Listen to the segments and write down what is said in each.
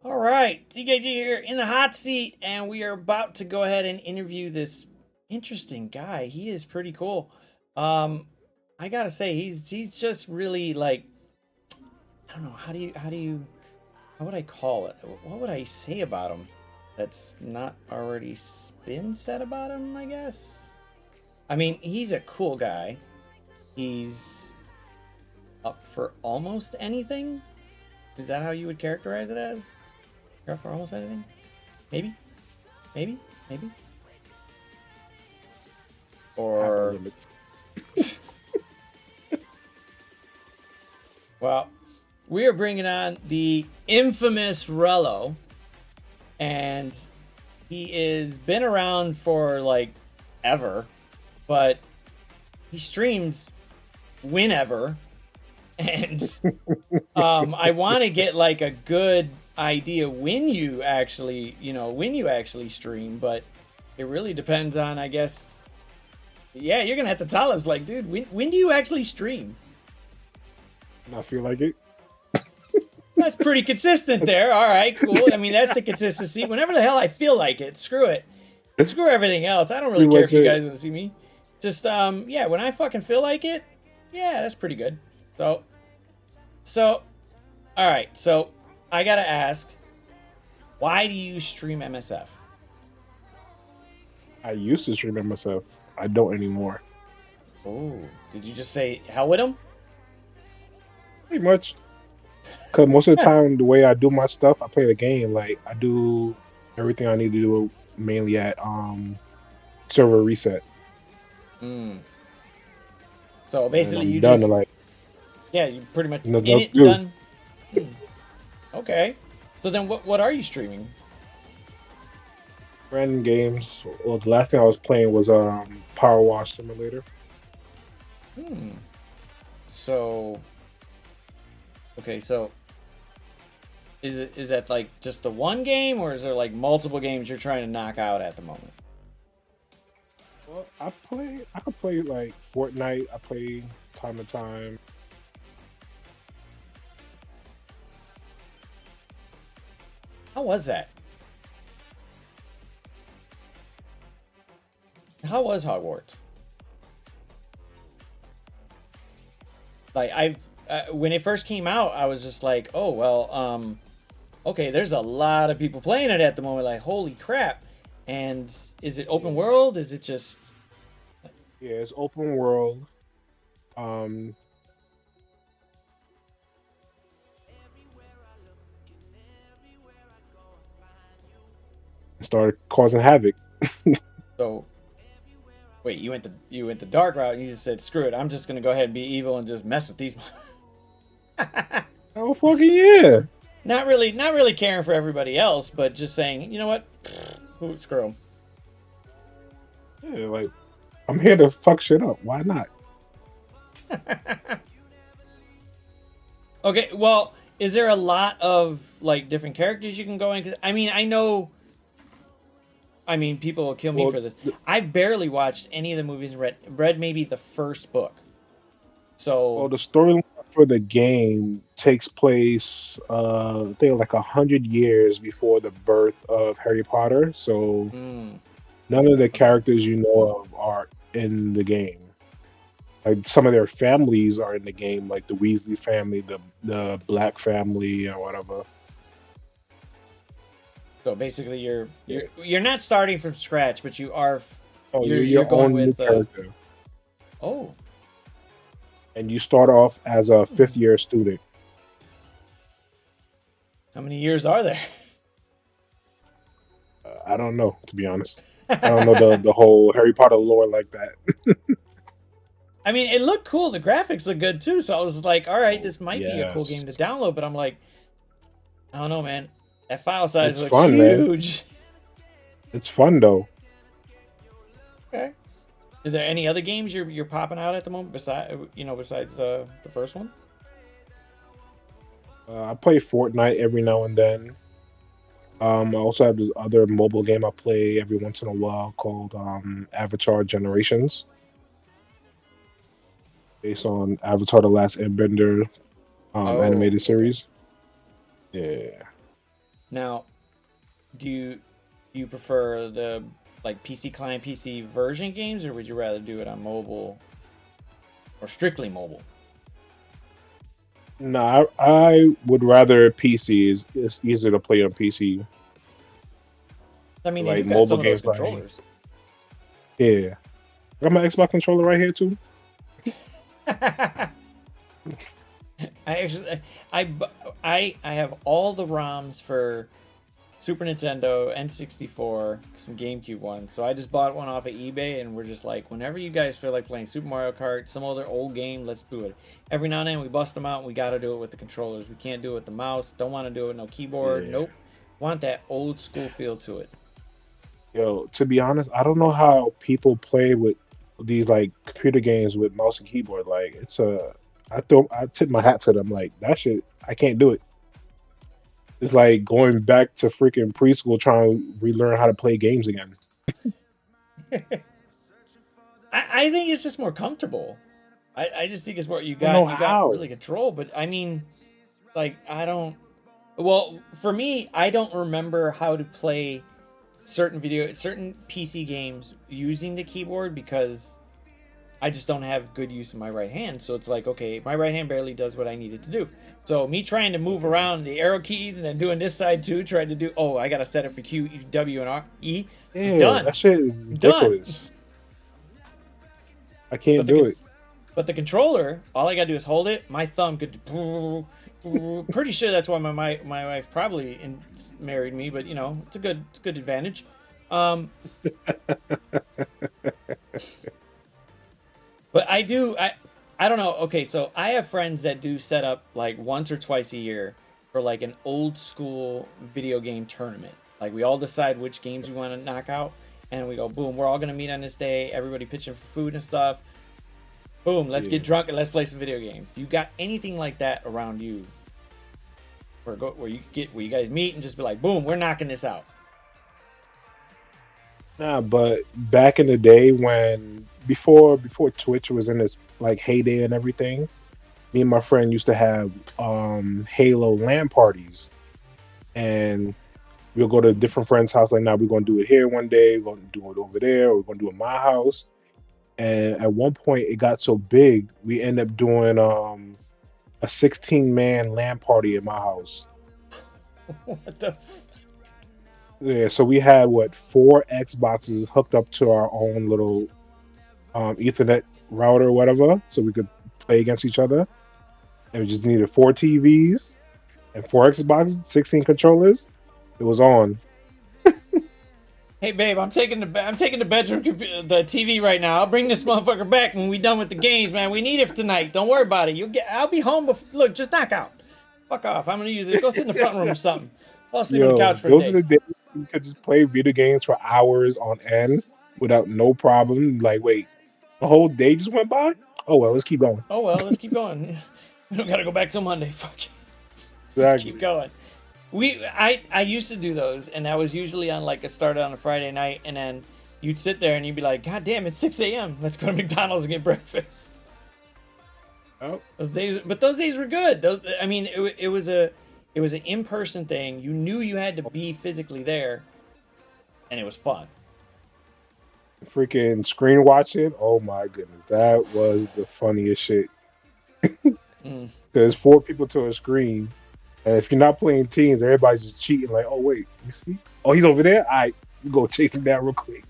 All right, TKG here in the hot seat, and we are about to go ahead and interview this interesting guy. He is pretty cool. Um, I gotta say, he's just really like, I don't know, how would I call it? What would I say about him that's not already been said about him? I guess. I mean, he's a cool guy. He's up for almost anything. Is that how you would characterize it as? You're up for almost anything? Maybe? Maybe? Maybe? Or, Limits. well, we are bringing on the infamous Rello, and he is been around for like ever, but he streams whenever, and I want to get like a good idea when you actually, stream, but it really depends on, I guess. Yeah, you're gonna have to tell us, like, dude, when do you actually stream? I feel like it. That's pretty consistent there. All right, cool. I mean, that's the consistency. Whenever the hell I feel like it, screw it. Screw everything else. I don't really Pretty care much if you it. guys want to see me. Just, yeah, when I fucking feel like it, yeah, that's pretty good. So, all right. So, I gotta ask, why do you stream MSF? I used to stream it myself. I don't anymore. Oh, did you just say hell with him? Pretty much. Because most of the time, the way I do my stuff, I play the game. Like, I do everything I need to do mainly at server reset. Hmm. So And basically, I'm you done. just, Like, yeah, you pretty much nothing in else it to and do. done. Hmm. Okay. So then, what are you streaming? Random games. Well, the last thing I was playing was Power Wash Simulator. Hmm. So okay, so is that like just the one game, or is there like multiple games you're trying to knock out at the moment? Well, I could play like Fortnite. I play time to time. How was that? How was Hogwarts? Like when it first came out, I was just like, oh well, okay, there's a lot of people playing it at the moment. Like, holy crap! And is it open Yeah, world? Is it just yeah, it's open world. Um, started causing havoc. so? Wait, you went the dark route, and you just said, screw it, I'm just gonna go ahead and be evil and just mess with these. Oh fucking yeah! Not really caring for everybody else, but just saying, you know what? Screw them. Yeah, like I'm here to fuck shit up. Why not? Okay, well, is there a lot of like different characters you can go in? Because I mean, I know. I mean, people will kill me Well, for this. I barely watched any of the movies and read maybe the first book. So, the storyline for the game takes place, I think like 100 years before the birth of Harry Potter. So mm, none of the okay. characters you know of are in the game. Like some of their families are in the game, like the Weasley family, the Black family, or whatever. So basically, you're Yeah. you're you're not starting from scratch, but you are. Oh, You're you're you're your going own new with. character, Oh, and you start off as a hmm. fifth year student. How many years are there? I don't know, to be honest. I don't know the whole Harry Potter lore like that. I mean, it looked cool. The graphics look good too. So I was like, all right, Oh, this might be a cool yes. game to download. But I'm like, I don't know, man. That file size It's looks fun, man. huge. It's fun though. Okay. Are there any other games you're popping out at the moment besides the first one? I play Fortnite every now and then. I also have this other mobile game I play every once in a while called Avatar Generations, based on Avatar: The Last Airbender Oh, animated okay. series. Yeah. Now, do you prefer the like PC client PC version games, or would you rather do it on mobile or strictly mobile? No, I would rather PC. It's easier to play on PC. I mean, they do Like got mobile some of those games, like controllers. yeah. I got my Xbox controller right here too. I actually, I have all the ROMs for Super Nintendo, N64, some GameCube ones. So I just bought one off of eBay, and we're just like, whenever you guys feel like playing Super Mario Kart, some other old game, let's do it. Every now and then we bust them out, and we got to do it with the controllers. We can't do it with the mouse. Don't want to do it with no keyboard. Yeah. Nope. Want that old school feel to it. Yo, to be honest, I don't know how people play with these like computer games with mouse and keyboard. Like it's a, I tip my hat to them. Like that shit, I can't do it. It's like going back to freaking preschool trying to relearn how to play games again. I think it's just more comfortable. I just think it's what I don't know you got how. really control. But I mean, like I don't. Well, for me, I don't remember how to play certain PC games using the keyboard because I just don't have good use of my right hand. So it's like, okay, my right hand barely does what I need it to do. So me trying to move around the arrow keys and then doing this side too, trying to do, oh, I gotta set it for Q, W, and R, E. I'm Yeah, done. that shit is I'm done. ridiculous. I can't But do it. the controller, all I gotta do is hold it. My thumb could. Pretty sure that's why my wife probably married me. But you know, it's a good advantage. Um, But I don't know. Okay, so I have friends that do set up like once or twice a year for like an old school video game tournament. Like we all decide which games we want to knock out, and we go boom. We're all gonna meet on this day. Everybody pitching for food and stuff. Boom. Let's get Yeah. drunk and let's play some video games. Do you got anything like that around you, where you guys meet and just be like, boom, we're knocking this out. Nah, but back in the day when before Twitch was in its like heyday and everything, me and my friend used to have Halo LAN parties, and we'll go to different friends' house. Like, now we're gonna do it here one day. We're gonna do it over there. Or we're gonna do it at my house. And at one point, it got so big, we end up doing a 16-man LAN party at my house. What the? Yeah, so we had what, four Xboxes hooked up to our own little Ethernet router or whatever, so we could play against each other. And we just needed four TVs and four Xboxes, 16 controllers. It was on. Hey babe, I'm taking the the TV right now. I'll bring this motherfucker back when we done with the games, man. We need it for tonight. Don't worry about it. I'll be home. Look, just knock out. Fuck off. I'm gonna use it. Go sit in the front room or something. Fall asleep on the Yo, couch for a those are day. the days we could just play video games for hours on end without no problem. Like, wait, the whole day just went by? Oh well, let's keep going. Oh well, let's keep going. We don't gotta go back till Monday. Fuck it. Let's keep Exactly. going. I used to do those, and that was usually on like a start on a Friday night, and then you'd sit there and you'd be like, God damn, it's 6 a.m. Let's go to McDonald's and get breakfast. Oh, Those days were good. I mean, it was an in-person thing. You knew you had to be physically there, and it was fun. freaking screen watching. Oh my goodness, that was the funniest shit. Mm. There's four people to a screen, and if you're not playing teams, everybody's just cheating. Like, oh wait, you see? Oh, he's over there. All right, we go chase him down real quick.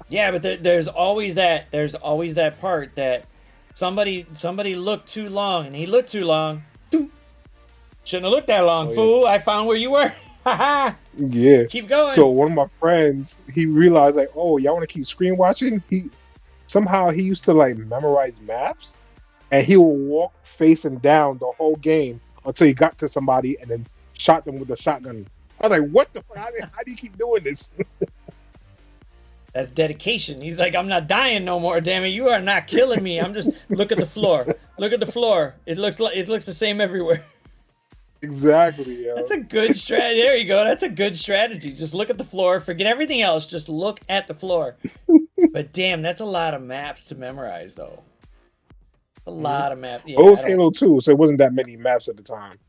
Yeah, but there's always that. There's always that part that somebody looked too long, and he looked too long. Shouldn't have looked that long, Oh yeah, fool. I found where you were. Ha ha. yeah. Keep going. So one of my friends, he realized like, oh, y'all want to keep screen watching? He used to like memorize maps, and he will walk facing down the whole game until he got to somebody and then shot them with a shotgun. I was like, what the fuck? How do you keep doing this? That's dedication. He's like, I'm not dying no more. Damn it, you are not killing me. I'm just look at the floor. Look at the floor. It looks the same everywhere. Exactly, That's yo. a good strategy. There you go. That's a good strategy. Just look at the floor. Forget everything else. Just look at the floor. But damn, that's a lot of maps to memorize, though. A Mhm. lot of maps. But it Yeah, was I don't. Halo 2, so it wasn't that many maps at the time.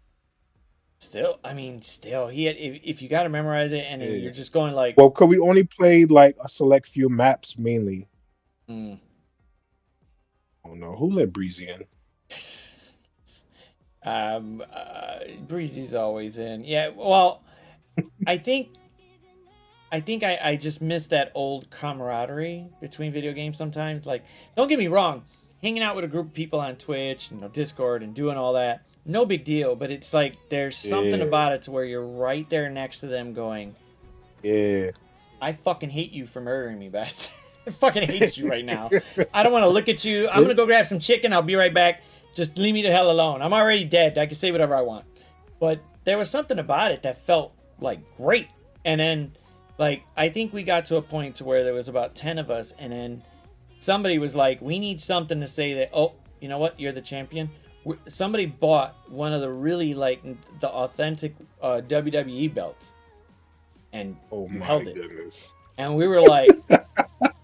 Still, I mean, still, he had, if you got to memorize it and then Yeah. you're just going like, Well, cause we only played like a select few maps mainly. mm. Oh no, who let Breezy in? Breezy's always in. Yeah, well, I think I just miss that old camaraderie between video games sometimes. Like, don't get me wrong, hanging out with a group of people on Twitch, Discord, and doing all that, no big deal. But it's like there's something Yeah, about it to where you're right there next to them, going, yeah. "I fucking hate you for murdering me, best. I fucking hate you right now. I don't want to look at you. I'm gonna go grab some chicken. I'll be right back. Just leave me the hell alone. I'm already dead. I can say whatever I want." But there was something about it that felt like great. And then, like, I think we got to a point to where there was about 10 of us, and then somebody was like, we need something to say that, oh, you know what, you're the champion. Somebody bought one of the really, like, the authentic WWE belts and Oh you my held it, goodness. and we were like,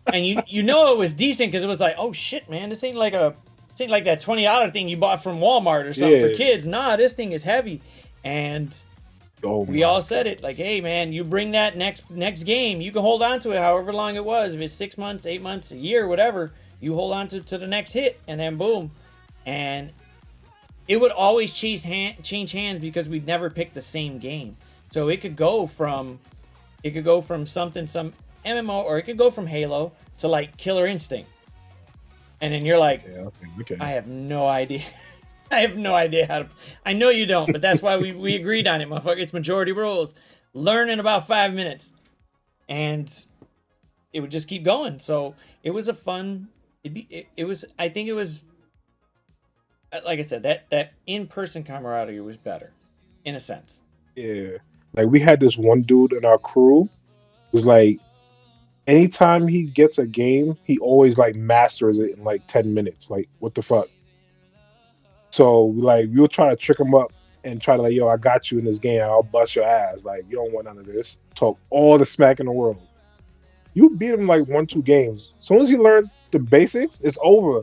and you know it was decent because it was like, oh shit, man, this ain't like that $20 thing you bought from Walmart or something for Yeah. kids. Nah, this thing is heavy. And Oh we my all said it like, hey man, you bring that next game, you can hold on to it however long it was. If it's 6 months, 8 months, a year, whatever, you hold on to the next hit, and then boom. And it would always change hands because we'd never pick the same game. So it could go from some MMO, or it could go from Halo to like Killer Instinct. And then you're like, Yeah, okay. I have no idea. I have no idea how to. I know you don't, but that's why we agreed on it, motherfucker. It's majority rules. Learn in about 5 minutes, and it would just keep going. So it was a fun. It was. I think it was. Like I said, that in-person camaraderie was better, in a sense. Yeah. Like we had this one dude in our crew who's like anytime he gets a game, he always like masters it in like 10 minutes. Like what the fuck? So like we'll try to trick him up and try to like, yo, I got you in this game. I'll bust your ass. Like you don't want none of this. Talk all the smack in the world. You beat him like 1, 2 games. As soon as he learns the basics, it's over.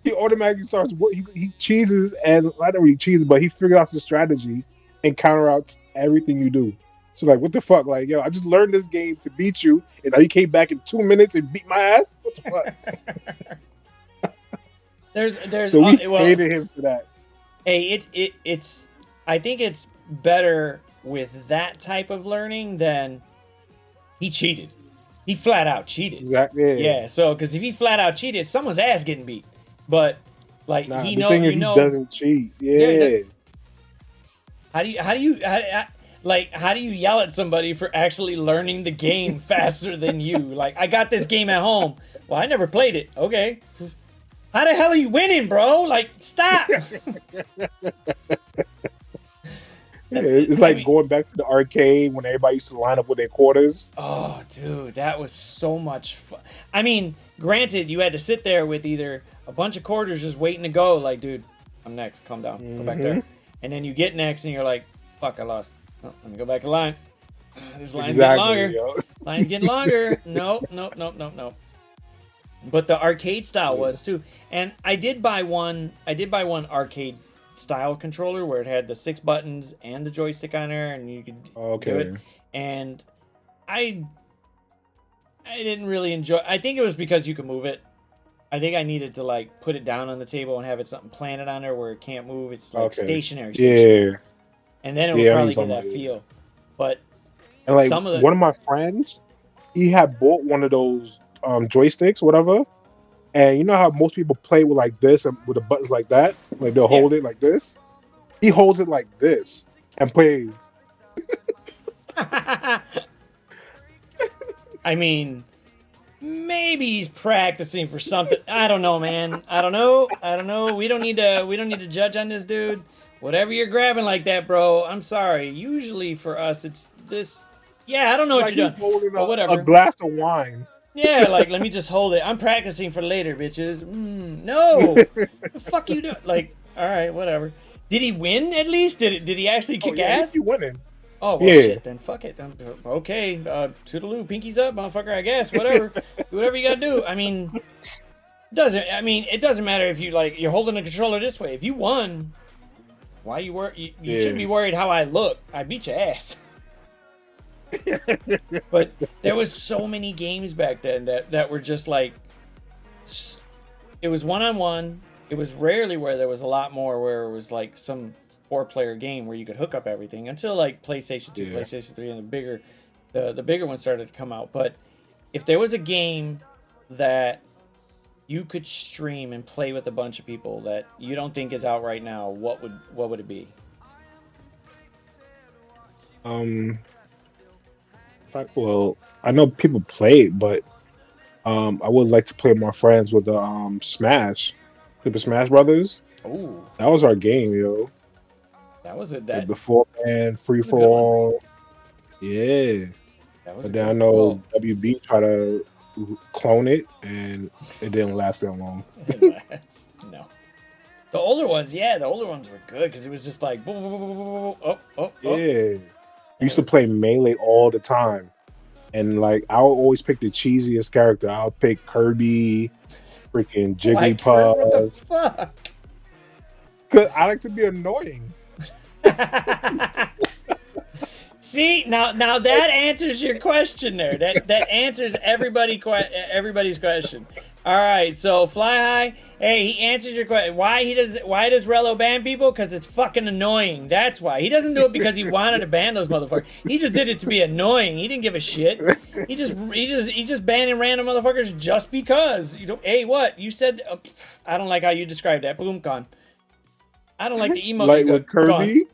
He automatically starts. He cheeses and I don't really cheese, but he figured out the strategy and counteracts everything you do. So like, what the fuck? Like, yo, I just learned this game to beat you, and now you came back in 2 minutes and beat my ass. What the fuck? There's So we well, hated him for that. hey, it's. I think it's better with that type of learning than he cheated. He flat out cheated. Exactly. Yeah. Yeah. So because if he flat out cheated, someone's ass getting beat. But like Nah, he the know, thing you is, he know. doesn't cheat. Yeah. Yeah. How do you yell at somebody for actually learning the game faster than you? Like, I got this game at home. Well, I never played it. Okay. How the hell are you winning, bro? Like, stop. It's like going back to the arcade when everybody used to line up with their quarters. Oh, dude, that was so much fun. I mean, granted, you had to sit there with either a bunch of quarters just waiting to go. Like, dude, I'm next. Calm down. Go back there. And then you get next and you're like, fuck, I lost. Oh, let me go back to line. This line's getting longer. Yo. Line's getting longer. Nope. But the arcade style was too. And I did buy one arcade style controller where it had the 6 buttons and the joystick on there, and you could do it. And I didn't really enjoy. I think it was because you could move it. I think I needed to like put it down on the table and have it something planted on there where it can't move. It's like stationary. Yeah. And then it would probably get that feel. But and like some of the, one of my friends, he had bought one of those joysticks, whatever. And you know how most people play with like this and with the buttons like that? Like they'll hold it like this. He holds it like this and plays. I mean, maybe he's practicing for something. I don't know, man. I don't know. We don't need to judge on this dude. Whatever you're grabbing like that, bro, I'm sorry. Usually for us, it's this. Yeah, I don't know what you're doing. But whatever. A glass of wine. Yeah, like, let me just hold it. I'm practicing for later, bitches. No. The fuck you doing? Like, all right, whatever. Did he win at least? Did he actually kick ass? He winning. Oh, well, shit, then fuck it. Okay, toodaloo, pinkies up, motherfucker, I guess. Whatever. Do whatever you gotta do. I mean, it doesn't matter if you're holding the controller this way. If you won, Why you Yeah. shouldn't be worried how I look. I beat your ass. But there was so many games back then that were just like, it was one-on-one. It was rarely where there was a lot more where it was like some 4-player game where you could hook up everything until like PlayStation 2, Yeah. PlayStation 3, and the bigger ones started to come out. But if there was a game that you could stream and play with a bunch of people that you don't think is out right now, what would it be? Well, I know people play it, but I would like to play with my friends with the Smash, Super Smash Brothers. Oh, That was our game, yo. that was it. Like That the 4-man free was a for good one. all. Yeah, That was a but good then I one. know Well, WB tried to clone it, and it didn't last that long. no. The older ones, yeah, the older ones were good because it was just like, boom, boom, boom, boom, boom, boom, oh, oh, oh. Yeah, we That used to play was, Melee all the time, and like I'll always pick the cheesiest character. I'll pick Kirby, freaking why, Kurt? What the Jigglypuff, fuck? cause I like to be annoying. See, now that answers your question there. That answers everybody's question. All right, so Fly High, hey, he answers your question. Why does Rello ban people? Because it's fucking annoying. That's why. He doesn't do it because he wanted to ban those motherfuckers. He just did it to be annoying. He didn't give a shit. He just banning random motherfuckers just because. You know, hey, what you said? I don't like how you described that. Boom con. I don't like the emote. Like you with got, gone. Kirby,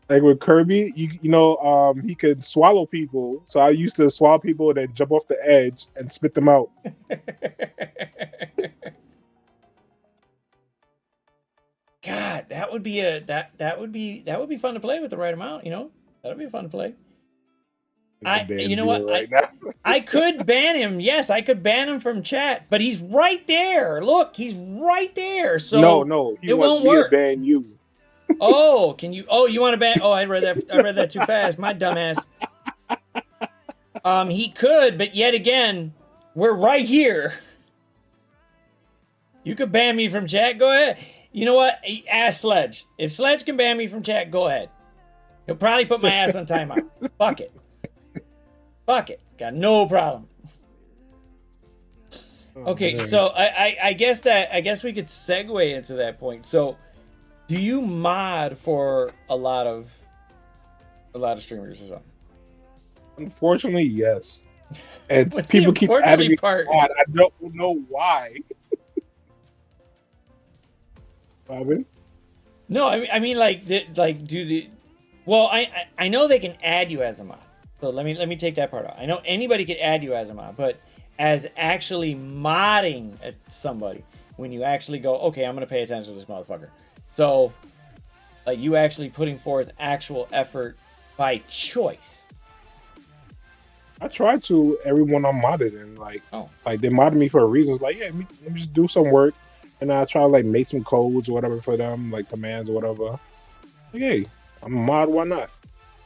like with Kirby, you know, he could swallow people. So I used to swallow people and then jump off the edge and spit them out. God, that would be fun to play with the right amount. You know, that would be fun to play. You know what? Right now. I could ban him. Yes, I could ban him from chat, but he's right there. Look, he's right there. So No, he it wants won't me work. to ban you. Oh, can you? Oh, you want to ban? Oh, I read that too fast. My dumbass. He could, but yet again, we're right here. You could ban me from chat. Go ahead. You know what? Ask Sledge. If Sledge can ban me from chat, go ahead. He'll probably put my ass on timeout. Fuck it. Fuck it. Got no problem. Okay, so I guess we could segue into that point. So, do you mod for a lot of streamers or something? Unfortunately, yes. And What's people the keep adding unfortunately me part? on. I don't know why. Robin? No, I mean like do the. Well, I know they can add you as a mod. So let me take that part out. I know anybody could add you as a mod, but as actually modding at somebody, when you actually go, okay, I'm gonna pay attention to this motherfucker. So, like you actually putting forth actual effort by choice. I tried to everyone I'm modded and like they modded me for a reason. It's like, yeah, let me just do some work, and I try to like make some codes or whatever for them, like commands or whatever. Like, hey, I'm a mod, why not?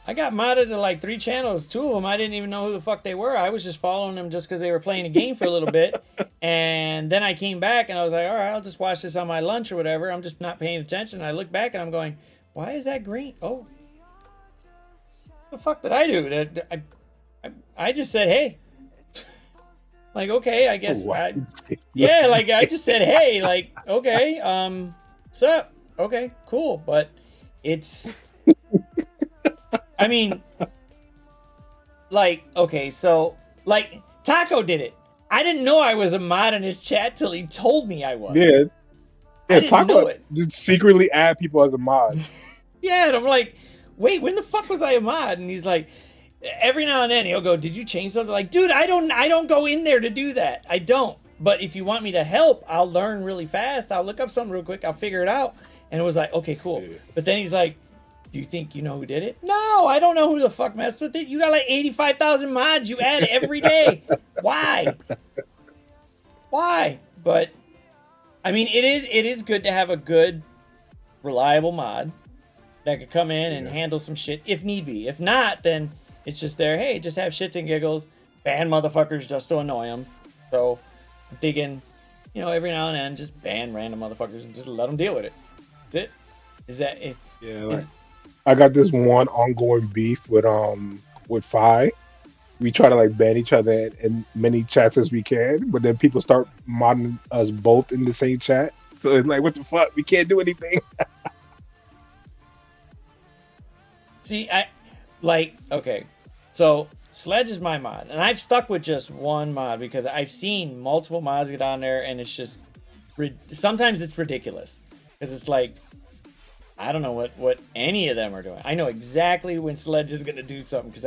I got modded to like 3 channels. 2 of them I didn't even know who the fuck they were. I was just following them just because they were playing a game for a little bit, and then I came back and I was like, all right, I'll just watch this on my lunch or whatever. I'm just not paying attention. And I look back and I'm going, why is that green? Oh, what the fuck did I do? I just said, hey. Like, okay, I guess. Yeah, like, I just said, hey, like, okay, what's up? Okay, cool. But it's, I mean, like, okay, so, like, Taco did it. I didn't know I was a mod in his chat till he told me I was. Yeah. I didn't know it. Just secretly add people as a mod. Yeah, and I'm like, wait, when the fuck was I a mod? And he's like, every now and then he'll go, did you change something? Like, dude, I don't go in there to do that. I don't. But if you want me to help, I'll learn really fast. I'll look up something real quick. I'll figure it out. And it was like, okay, cool. Yeah. But then he's like, do you think you know who did it? No, I don't know who the fuck messed with it. You got like 85,000 mods you add every day. Why? Why? But, I mean, it is good to have a good, reliable mod that could come in and handle some shit if need be. If not, then it's just there, hey, just have shits and giggles, ban motherfuckers just to annoy them. So I'm thinking, you know, every now and then, just ban random motherfuckers and just let them deal with it. That's it. Is that it? Yeah, Is like I got this one ongoing beef with Fi. We try to like ban each other in many chats as we can, but then people start modding us both in the same chat. So it's like, what the fuck? We can't do anything. see, I like okay. So Sledge is my mod, and I've stuck with just one mod because I've seen multiple mods get on there, and it's just sometimes it's ridiculous because it's like I don't know what any of them are doing. I know exactly when Sledge is gonna do something because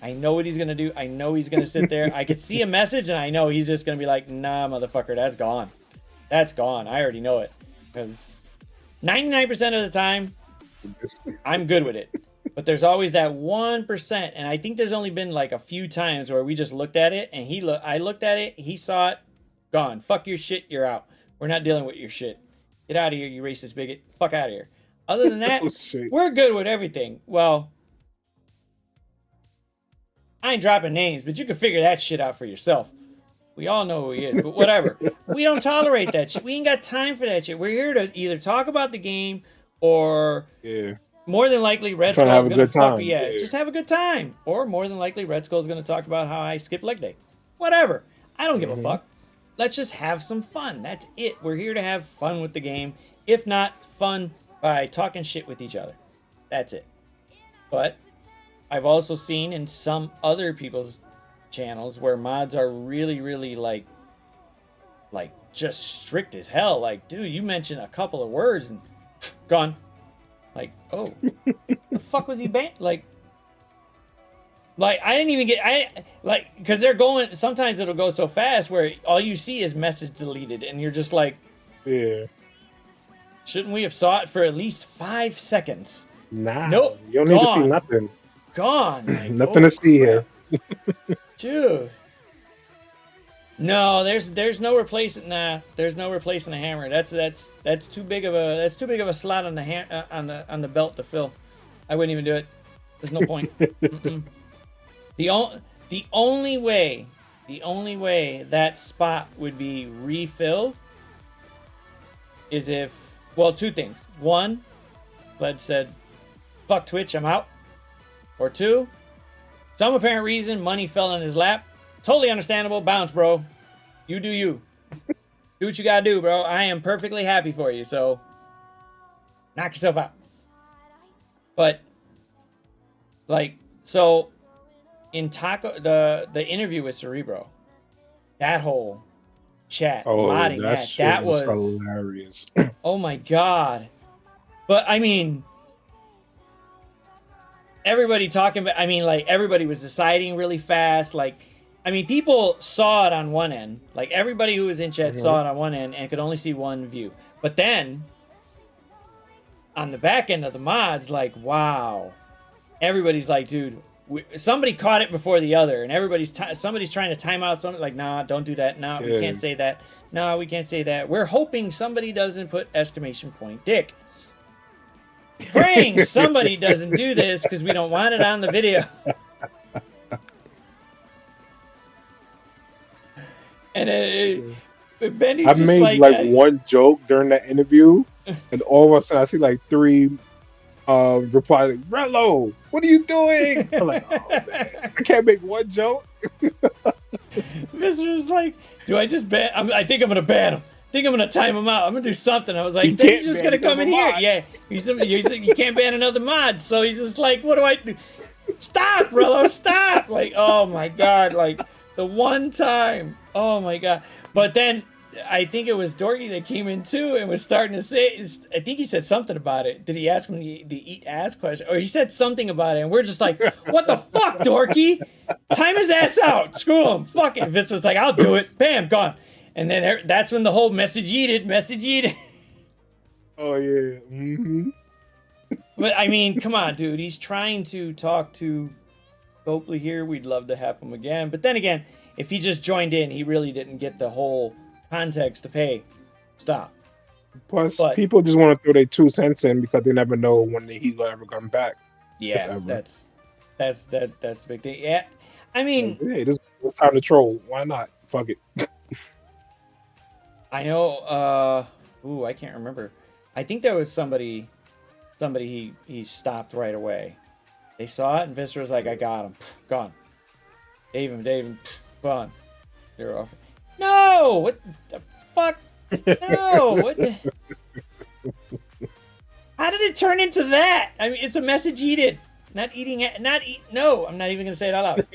I know what he's gonna do. I know he's gonna sit there. I could see a message, and I know he's just gonna be like, "Nah, motherfucker, that's gone. That's gone. I already know it." Because 99% of the time, I'm good with it. But there's always that 1%, and I think there's only been like a few times where we just looked at it, and I looked at it, he saw it, gone. Fuck your shit, you're out. We're not dealing with your shit. Get out of here, you racist bigot. Fuck out of here. Other than that, Oh shit. we're good with everything. Well, I ain't dropping names, but you can figure that shit out for yourself. We all know who he is, but whatever. We don't tolerate that shit. We ain't got time for that shit. We're here to either talk about the game or Yeah. more than likely Red Trying to Skull have is a gonna good fuck time. yeah, Yeah. just have a good time. Or more than likely Red Skull is gonna talk about how I skip leg day. Whatever. I don't give a Hmm. fuck. Let's just have some fun. That's it. We're here to have fun with the game. If not fun by talking shit with each other. That's it. But I've also seen in some other people's channels where mods are really, really like just strict as hell. Like, dude, you mentioned a couple of words and gone. Like, oh, the fuck was he banned? Like I didn't even get like because they're going. Sometimes it'll go so fast where all you see is message deleted, and you're just like, Yeah. shouldn't we have saw it for at least 5 seconds? Nah. Nope, You don't need to see gone, nothing. gone. Like, Nothing oh to see crap, here. dude. No, there's no replacing. Nah, there's no replacing a hammer. That's too big of a slot on the on the belt to fill. I wouldn't even do it. There's no point. Mm-mm. The only way that spot would be refilled is if, well, two things. One, Bled said, "Fuck Twitch, I'm out." Or two, some apparent reason money fell in his lap. Totally understandable. Bounce, bro. You do you. Do what you gotta do, bro. I am perfectly happy for you. So knock yourself out. But like, so in Taco, the interview with Cerebro, that whole chat Oh, modding that shit that was was, hilarious. oh my god. But I mean, everybody talking about, I mean, like everybody was deciding really fast. Like, I mean, people saw it on one end. Like everybody who was in chat Hmm. saw it on one end and could only see one view. But then on the back end of the mods, like, wow, everybody's like, dude, somebody caught it before the other, and somebody's trying to time out something. Like, nah, don't do that. Nah, we Yeah. can't say that. Nah, we can't say that. We're hoping somebody doesn't put exclamation point dick. Praying somebody doesn't do this because we don't want it on the video. And I Bendy's just made like, like one joke during that interview, and all of a sudden I see like three replies like, "Rello, what are you doing?" I'm like, "Oh man, I can't make one joke." Mr. was like, do I just ban? I think I'm gonna ban him. I think I'm gonna time him out. I'm gonna do something. I was like, You then can't he's just ban gonna come in another here. mod. Yeah, you can't ban another mod. So he's just like, what do I do? Stop, Rello, stop! Like, oh my god, like the one time. Oh my god. But then I think it was Dorky that came in too and was starting to say, I think he said something about it. Did he ask him the eat ass question? Or he said something about it, and we're just like, what the fuck, Dorky? Time his ass out. Screw him. Fuck it. Vince was like, I'll do it. Bam, gone. And then that's when the whole message yeeted. Oh yeah. Hmm. But I mean, come on, dude. He's trying to talk to Copley here. We'd love to have him again. But then again, if he just joined in, he really didn't get the whole context of, hey, stop. Plus, But people just want to throw their 2 cents in because they never know when the heat will ever come back. If yeah, ever. that's the big thing. Yeah. I mean, Hey, this is time to troll. Why not? Fuck it. I know ooh, I can't remember. I think there was somebody somebody he stopped right away. They saw it, and Viscera's like, I got him. Pfft, gone. Dave him. Pfft, gone. They're off. No! What the fuck? No! What the... How did it turn into that? I mean, it's a message eated. Not eating it. No, I'm not even going to say it out loud.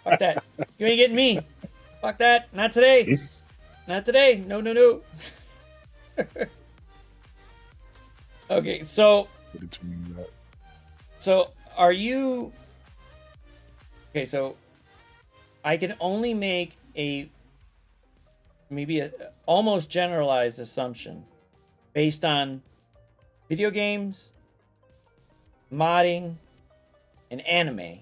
Fuck that. You ain't getting me. Fuck that. Not today. Not today. No. Okay, so are you... Okay, so I can only make maybe a almost generalized assumption based on video games, modding, and anime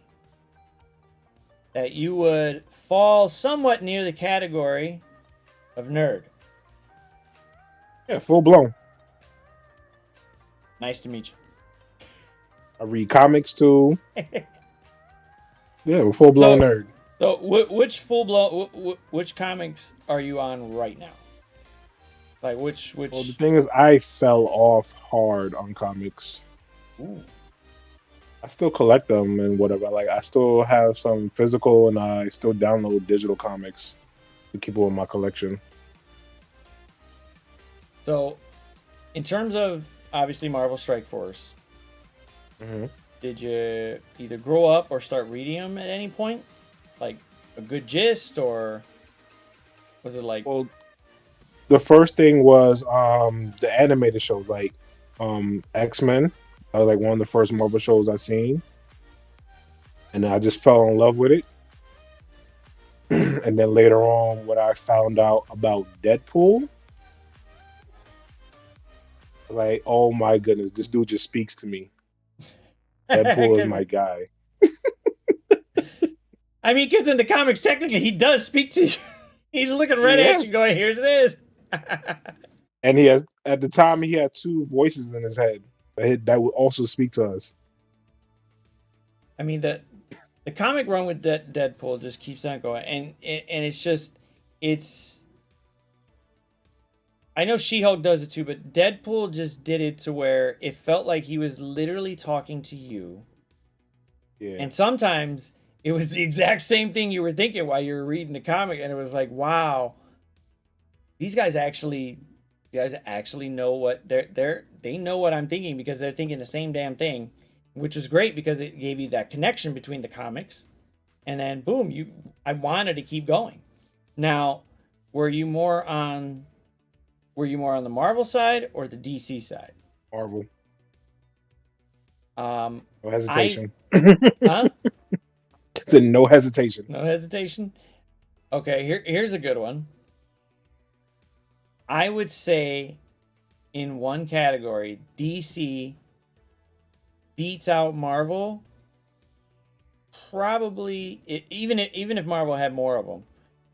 that you would fall somewhat near the category of nerd. Yeah, full blown. Nice to meet you. I read comics too. Yeah, we're full blown nerd. So, which full blown which comics are you on right now? Like which? Well, the thing is, I fell off hard on comics. Ooh. I still collect them and whatever. Like, I still have some physical, and I still download digital comics to keep them in my collection. So, in terms of obviously Marvel Strike Force, did you either grow up or start reading them at any point? Like a good gist, or was it like? Well, the first thing was the animated shows, like X-Men. That was like one of the first Marvel shows I seen, and I just fell in love with it. And then later on, when I found out about Deadpool, like, oh my goodness, this dude just speaks to me. Deadpool is my guy. I mean, because in the comics, technically, he does speak to you. He's looking right at you, going, "Here's it is." And he has, at the time, he had two voices in his head that would also speak to us. I mean, the comic run with Deadpool just keeps on going, and it's. I know She-Hulk does it too, but Deadpool just did it to where it felt like he was literally talking to you. Yeah. And sometimes it was the exact same thing you were thinking while you were reading the comic, and it was like, wow, these guys actually know what they know what I'm thinking, because they're thinking the same damn thing, which is great because it gave you that connection between the comics, and then boom, I wanted to keep going. Now, were you more on the Marvel side or the DC side? Marvel. No hesitation. Huh? Said no hesitation. No hesitation. Okay, here's a good one. I would say, in one category, DC beats out Marvel. Probably, even if Marvel had more of them,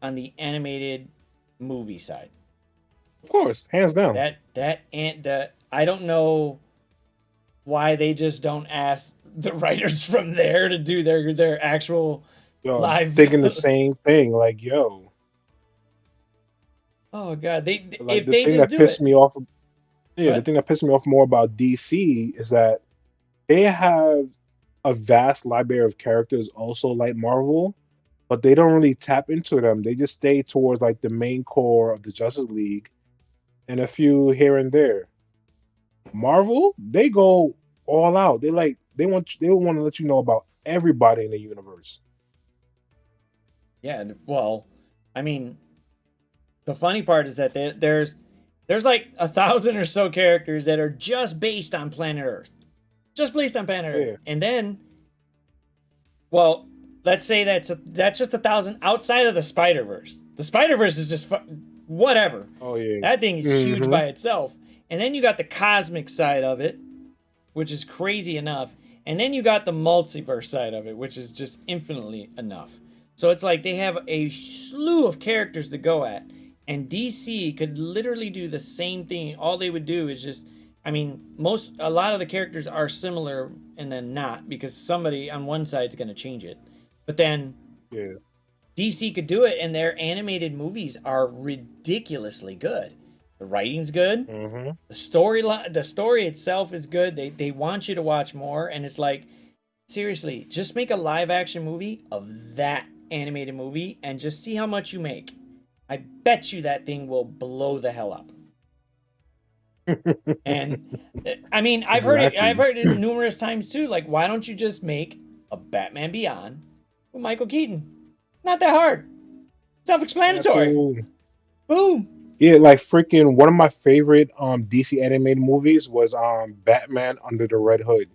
on the animated movie side. Of course, hands down. I don't know why they just don't ask the writers from there to do their actual live. Thinking the same thing, like, yo. Oh god, The thing that pissed me off more about DC is that they have a vast library of characters also like Marvel, but they don't really tap into them. They just stay towards like the main core of the Justice League and a few here and there. Marvel, they go all out. They want to let you know about everybody in the universe. Yeah, well, I mean, the funny part is that there's like 1,000 or so characters that are just based on planet Earth. Just based on planet Earth. And then, well, let's say that's just 1,000 outside of the Spider-Verse. The Spider-Verse is just whatever. Oh yeah. That thing is huge by itself. And then you got the cosmic side of it, which is crazy enough. And then you got the multiverse side of it, which is just infinitely enough. So it's like they have a slew of characters to go at. And DC could literally do the same thing. All they would do is just, I mean, a lot of the characters are similar and then not, because somebody on one side is going to change it. But then DC could do it, and their animated movies are ridiculously good. The writing's good. Hmm. The story itself is good. They want you to watch more, and it's like, seriously, just make a live action movie of that animated movie and just see how much you make. I bet you that thing will blow the hell up. And I mean, I've heard it. I've Exactly. heard it numerous times too. Like, why don't you just make a Batman Beyond with Michael Keaton? Not that hard. Self-explanatory. Cool. Boom. Yeah, like freaking one of my favorite DC animated movies was Batman Under the Red Hood.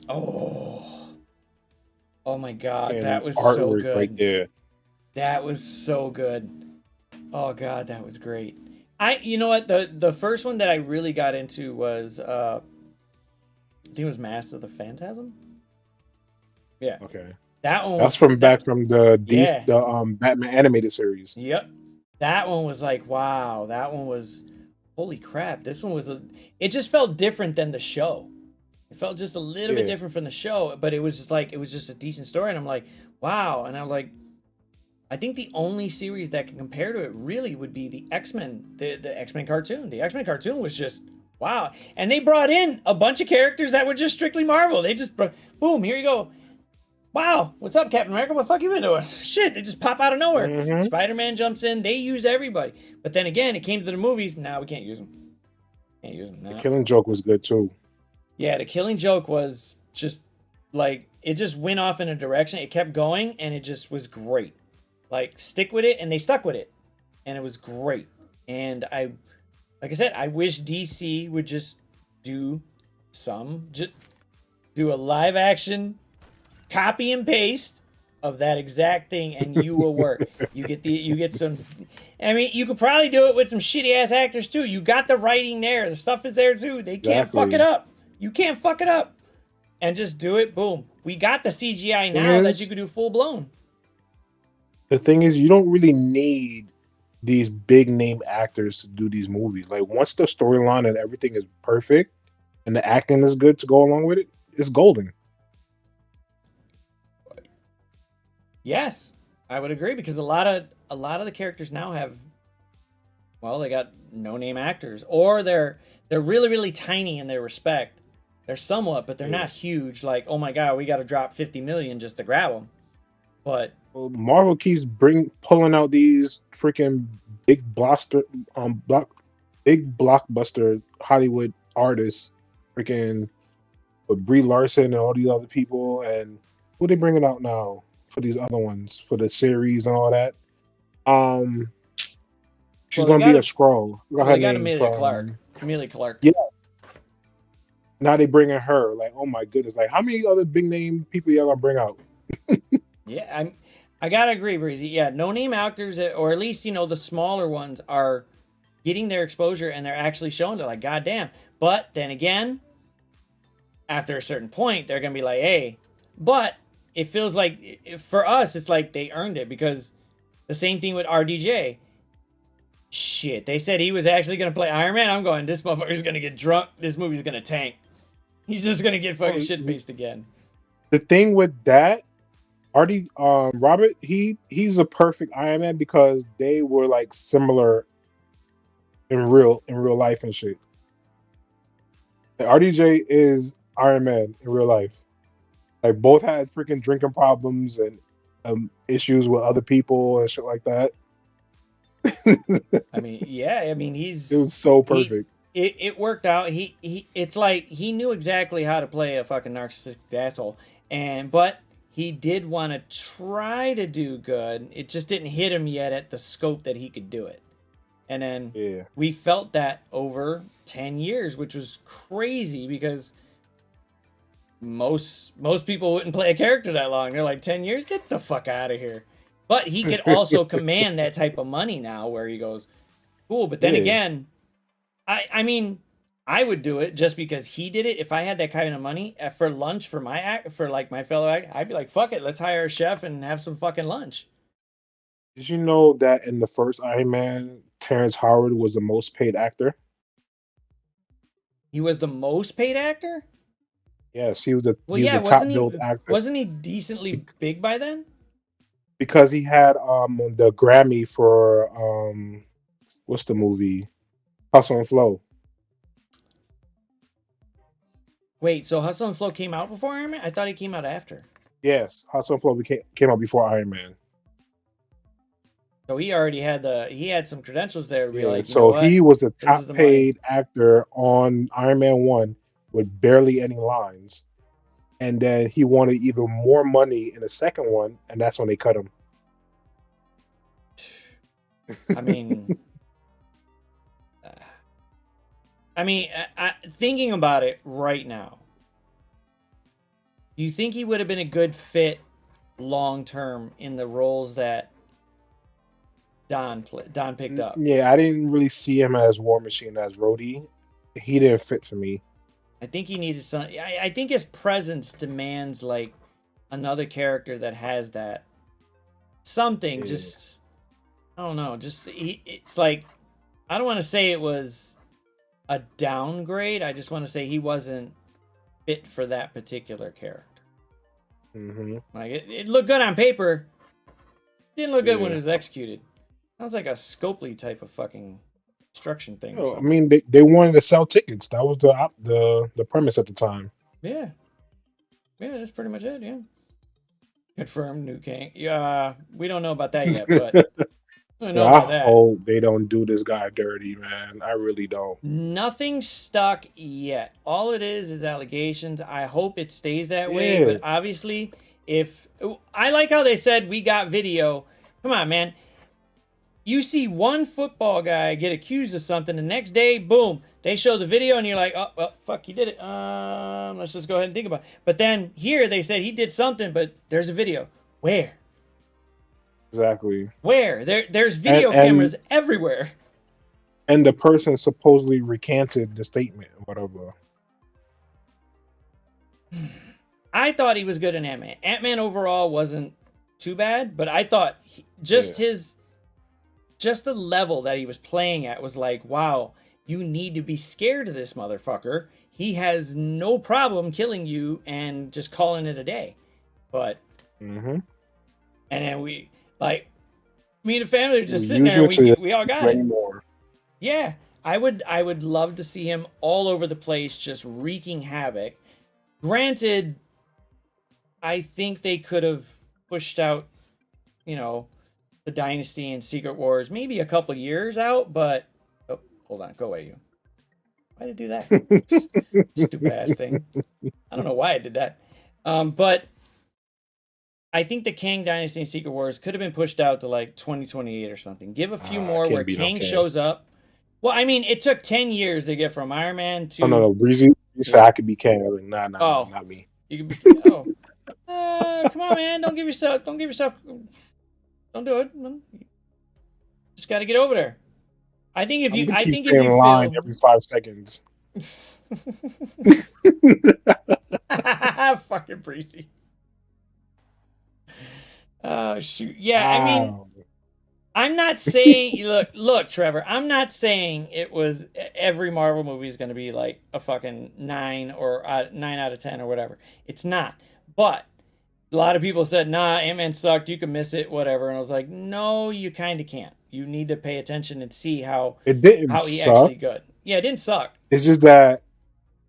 Oh, oh my God, that And was so artwork right good. there. That was so good. Oh God, that was great. You know what, the first one that I really got into was I think it was Mask of the Phantasm. Yeah, Okay. that one That's was from that. back from the Yeah, Batman animated series. yep. That one was like, wow. That one was, holy crap. This one was it just felt different than the show. It felt just a little bit Yeah. different from the show, but it was just like, it was just a decent story. And I'm like, wow. And I'm like, I think the only series that can compare to it really would be the X-Men, the X-Men cartoon. The X-Men cartoon was just wow. And they brought in a bunch of characters that were just strictly Marvel. They just boom, here you go. Wow, what's up, Captain America? What the fuck you been doing? Shit, they just pop out of nowhere. Hmm. Spider-Man jumps in. They use everybody. But then again, it came to the movies. Now we can't use them. Can't use them The now. Killing Joke was good too. Yeah, the Killing Joke was just like it just went off in a direction. It kept going, and it just was great. Like stick with it, and they stuck with it, and it was great. And like I said, I wish DC would just do just do a live action copy and paste of that exact thing, and you will work. You get some. I mean, you could probably do it with some shitty ass actors too. You got the writing there. The stuff is there too. They can't fuck it Exactly. up. You can't fuck it up. And just do it. Boom. We got the CGI Thing now that you is, could do full blown. the thing is, you don't really need these big name actors to do these movies. Like once the storyline and everything is perfect and the acting is good to go along with it, it's golden. Yes, I would agree because a lot of the characters now have, well, they got no name actors, or they're really really tiny in their respect. They're somewhat, but they're Yeah. not huge. Like, oh my god, we got to drop 50 million just to grab them. But Well, Marvel keeps pulling out these freaking big blockbuster big blockbuster Hollywood artists, freaking with Brie Larson and all these other people, and who they bringing out now for these other ones for the series and all that. Um, she's well, they gonna be got a Skrull. I forgot well, her they got name Amelia Clark. from. Amelia Clark. Yeah, now they bringing her. Like, oh my goodness! Like, how many other big name people y'all gonna bring out? Yeah, I gotta agree, Breezy. Yeah, no name actors, or at least the smaller ones are getting their exposure and they're actually showing it. Like, goddamn. But then again, after a certain point, they're gonna be like, hey. But it feels like for us, it's like they earned it because the same thing with RDJ. Shit, they said he was actually gonna play Iron Man. I'm going, this motherfucker's gonna get drunk. This movie's gonna tank. He's just gonna get fucking Oh, shit faced again. the thing with that, Artie, Robert, he's a perfect Iron Man because they were like similar in real life and shit. Like, RDJ is Iron Man in real life. Like both had freaking drinking problems and issues with other people and shit like that. I mean, yeah, I mean It was so he perfect. it worked out. He it's like he knew exactly how to play a fucking narcissistic asshole. But he did want to try to do good. It just didn't hit him yet at the scope that he could do it. And then Yeah. we felt that over 10 years, which was crazy because most people wouldn't play a character that long. They're like 10 years, get the fuck out of here. But he could also command that type of money now where he goes, cool. But then Yeah. again, I mean, I would do it just because he did it. If I had that kind of money for lunch for my act, for like my fellow act, I'd be like, fuck it, let's hire a chef and have some fucking lunch. Did you know that in the first Iron Man, Terrence Howard was the most paid actor? He was the most paid actor. Yes, Well, he was yeah, the top billed actor wasn't he decently Bec- big by then? because he had the Grammy for what's the movie? Hustle and Flow. Wait, so Hustle and Flow came out before Iron Man? I thought he came out after. Yes, Hustle and Flow came out before Iron Man. So he already had some credentials there to be Yeah, like, you know so what? he was the This is top the money. paid actor on Iron Man 1 with barely any lines. And then he wanted even more money in the second one, and that's when they cut him. I mean, uh, thinking about it right now, do you think he would have been a good fit long term in the roles that Don picked up? Yeah, I didn't really see him as War Machine as Rhodey. He didn't fit for me. I think he needed some. I think his presence demands like another character that has that something. Yeah. Just I don't know. It's like I don't want to say it was a downgrade. I just want to say he wasn't fit for that particular character. Hmm. Like it looked good on paper. Didn't look good when it Yeah. was executed. Sounds like a Scopely type of fucking construction thing or Oh, I something. mean, they wanted to sell tickets. That was the premise at the time. Yeah. Yeah, that's pretty much it, yeah. Confirmed new king. We don't know about that yet, but we don't know I about that. hope they don't do this guy dirty, man. I really don't. Nothing stuck yet. All it is allegations. I hope it stays that way, Yeah, but obviously, if I like how they said we got video. Come on, man. You see one football guy get accused of something, the next day, boom, they show the video, and you're like, oh, well, fuck, he did it. Let's just go ahead and think about it. But then here they said he did something, but there's a video. Where? exactly. Where? There's And video and cameras everywhere. and the person supposedly recanted the statement, whatever. I thought he was good in Ant-Man. Ant-Man overall wasn't too bad, but I thought Yeah. just the level that he was playing at was like, wow, you need to be scared of this motherfucker. He has no problem killing you and just calling it a day. But Hmm. and then we like me and the family are just sitting Use there you and until you we all don't got it. anymore. Yeah. I would love to see him all over the place just wreaking havoc. Granted, I think they could have pushed out, you know, the Dynasty and Secret Wars maybe a couple years out, but oh, hold on, go away, you. Why did I do that? Stupid ass thing. I don't know why I did that. But I think the Kang Dynasty and Secret Wars could have been pushed out to like 2028 or something. Give a few more where Can't be no Kang king. shows up. Well, I mean, it took 10 years to get from Iron Man Oh no, to no, Breezy. You said yeah. I could be king. I was like, nah, nah, nah, Oh, not me. you can be oh. Come on, man. Don't do it. Just got to get over there. I'm gonna I keep think if staying you in line feel every 5 seconds. fucking breezy. Oh shoot. Yeah, I mean, Wow. I'm not saying look, Trevor. I'm not saying it was every Marvel movie is going to be like a fucking 9 or 9 out of 10 or whatever. It's not. But a lot of people said, "Nah, Ant-Man sucked. You can miss it, whatever." And I was like, "No, you kind of can't. You need to pay attention and see It didn't how he actually suck. good." Yeah, it didn't suck. It's just that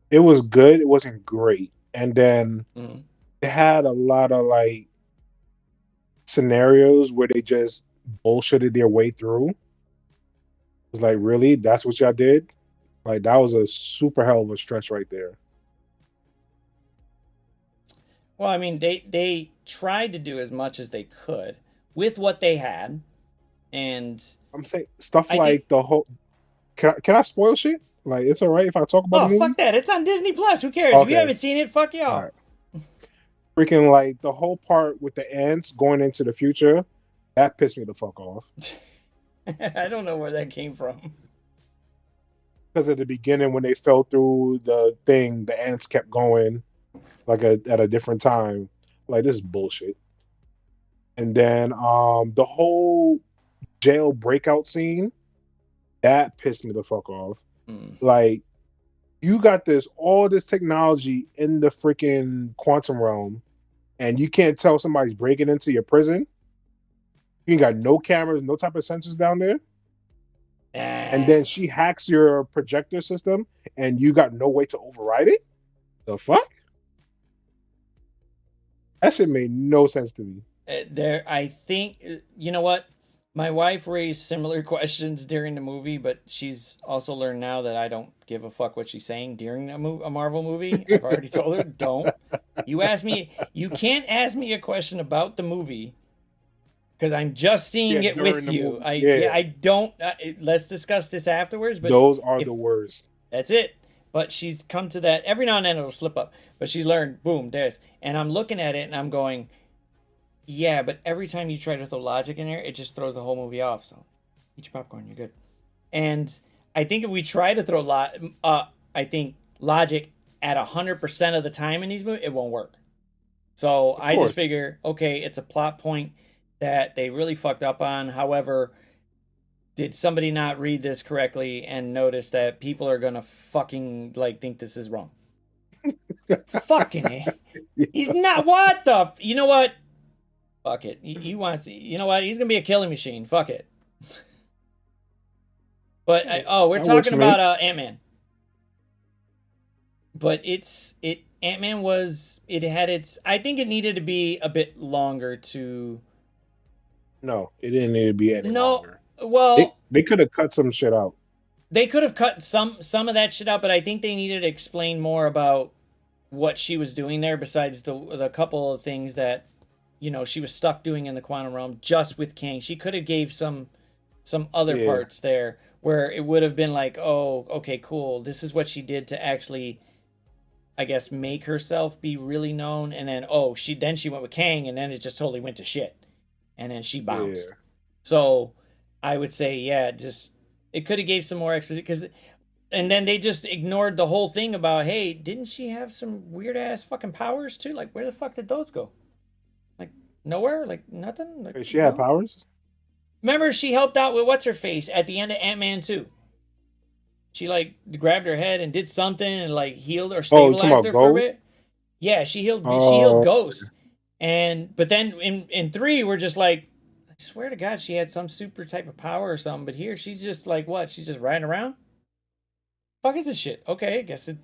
it was good. It wasn't great. And then Mhm. it had a lot of like scenarios where they just bullshitted their way through. It was like, really? That's what y'all did? Like that was a super hell of a stretch right there. Well, I mean, they tried to do as much as they could with what they had, and I'm saying stuff I think, like the whole. Can I spoil shit? Like it's all right if I talk about the oh movie. fuck that, it's on Disney Plus. Who cares? If you Okay, haven't seen it, fuck all y'all. right. Freaking like the whole part with the ants going into the future, that pissed me the fuck off. I don't know where that came from. Because at the beginning when they fell through the thing, the ants kept going like at a different time. Like this is bullshit. And then the whole jail breakout scene, that pissed me the fuck off. Mm. Like you got all this technology in the freaking quantum realm, and you can't tell somebody's breaking into your prison. You ain't got no cameras, no type of sensors down there. and Ah, then she hacks your projector system, and you got no way to override it. The fuck? That shit made no sense to me. there, I think you know what. My wife raised similar questions during the movie, but she's also learned now that I don't give a fuck what she's saying during a Marvel movie. I've already told her, don't. You ask me, you can't ask me a question about the movie because I'm just Yeah, seeing it during with the you. movie. Yeah, Yeah, I don't. Let's discuss this afterwards. But those are if the worst. that's it. But she's come to that every now and then it'll slip up. But she's learned, boom, this. And I'm looking at it and I'm going, yeah, but every time you try to throw logic in there, it just throws the whole movie off. So eat your popcorn, you're good. And I think if we try to throw I think logic at 100% of the time in these movies, it won't work. So Of I just course, figure, okay, it's a plot point that they really fucked up on. However, did somebody not read this correctly and notice that people are gonna fucking like think this is wrong? Fucking it. He's not. What the? You know what? Fuck it. He wants. You know what? He's gonna be a killing machine. Fuck it. But we're that works talking for me. about Ant Man. But it Ant Man was it had its. I think it needed to be a bit longer to. No, it didn't need to be any No, longer. They well, they could have cut some shit out. they could have cut some of that shit out, but I think they needed to explain more about what she was doing there. Besides the couple of things that she was stuck doing in the quantum realm just with Kang. She could have gave some other Yeah, parts there where it would have been like, oh, okay, cool. This is what she did to actually, I guess, make herself be really known. And then, she went with Kang, and then it just totally went to shit. And then she bounced. yeah. So I would say, yeah, just it could have gave some more exposition because, and then they just ignored the whole thing about, hey, didn't she have some weird ass fucking powers too? Like, where the fuck did those go? Like nowhere, like nothing, like Wait, she had no. powers. Remember, she helped out with what's her face at the end of Ant Man 2. She like grabbed her head and did something and like healed or Oh, you talking stabilized about her for a Ghost? bit. Yeah, she healed Uh, Ghost. And but then in 3 we're just like, I swear to God she had some super type of power or something, but here she's just like what? She's just riding around? Fuck is this shit? Okay, I guess it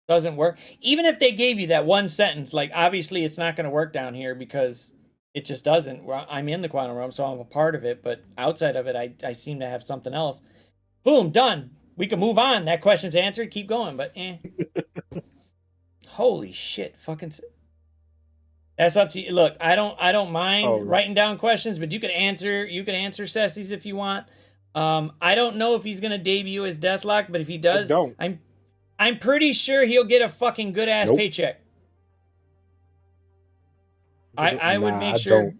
doesn't work. Even if they gave you that one sentence, like obviously it's not gonna work down here because it just doesn't. Well, I'm in the quantum realm, so I'm a part of it, but outside of it I seem to have something else. Boom, done. We can move on. That question's answered. Keep going, but holy shit, fucking. That's up to you. Look, I don't mind oh, writing down questions, but you can answer Sessies if you want. I don't know if he's gonna debut as Deathlock, but if he I does, don't. I'm pretty sure he'll get a fucking good ass Nope. paycheck. I would Nah, make I don't. sure.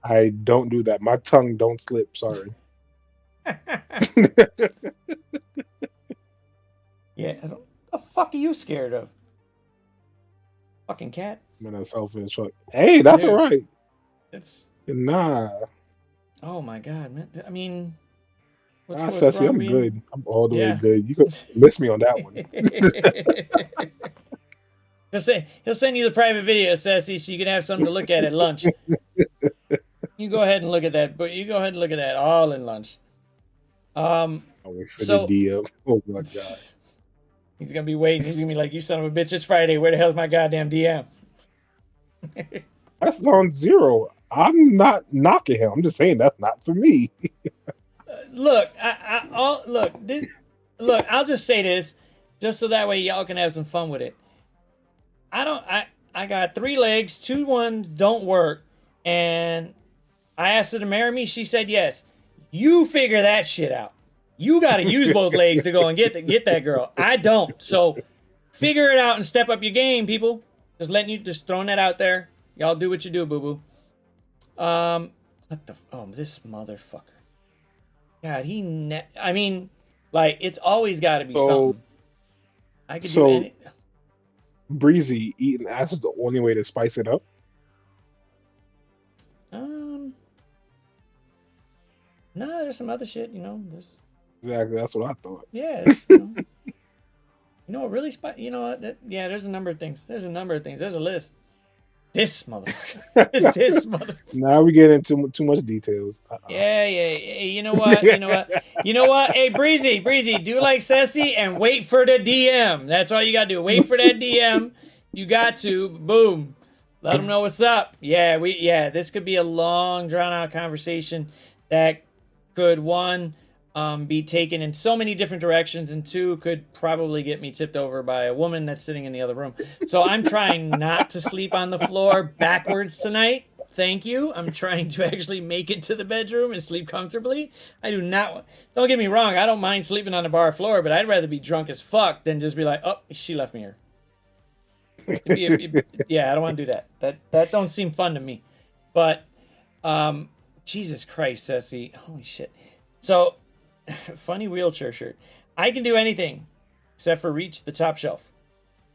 I don't do that. My tongue don't slip. Sorry. Yeah, the fuck are you scared of? Fucking cat, I'm in a selfish fuck. Hey, that's all dude. right. It's Nah, oh my god, man. I mean, what's nah, what's Ceci, wrong I'm being? good. I'm all the way Yeah. good. You could miss me on that one. He'll send you the private video, Sassy, so you can have something to look at lunch. You go ahead and look at that, but you go ahead and look at that all in lunch. I'll wait for the So DM. Oh my god. he's gonna be waiting. He's gonna be like, "You son of a bitch! It's Friday. Where the hell's my goddamn DM?" That's on zero. I'm not knocking him. I'm just saying that's not for me. Look, look. I'll just say this, just so that way y'all can have some fun with it. I don't. I got 3 legs. 2 ones don't work, and I asked her to marry me. She said yes. You figure that shit out. You got to use both legs to go and get that girl. I don't. So figure it out and step up your game, people. Just throwing that out there. Y'all do what you do, boo boo. What the? Oh, this motherfucker. God, I mean, like it's always got to be So something. I could do so any. breezy eating ass is the only way to spice it up. Um, no, there's some other shit. There's Exactly, that's what I thought. yeah, there's really You know what? Yeah, there's a number of things. There's a number of things. There's a list. This motherfucker. This motherfucker. Now we get into too much details. Yeah. You know what? You know what? You know what? Hey, Breezy, do like Ceci and wait for the DM. That's all you gotta do. Wait for that DM. You got to. Boom. Let them know what's up. Yeah, this could be a long, drawn out conversation that could, one, be taken in so many different directions, and two, could probably get me tipped over by a woman that's sitting in the other room. So I'm trying not to sleep on the floor backwards tonight. Thank you. I'm trying to actually make it to the bedroom and sleep comfortably. I do not. Don't get me wrong. I don't mind sleeping on the bar floor, but I'd rather be drunk as fuck than just be like, oh, she left me here. Yeah, I don't want to do that. That don't seem fun to me. But Jesus Christ, Ceci. Holy shit. So, funny wheelchair shirt. I can do anything except for reach the top shelf.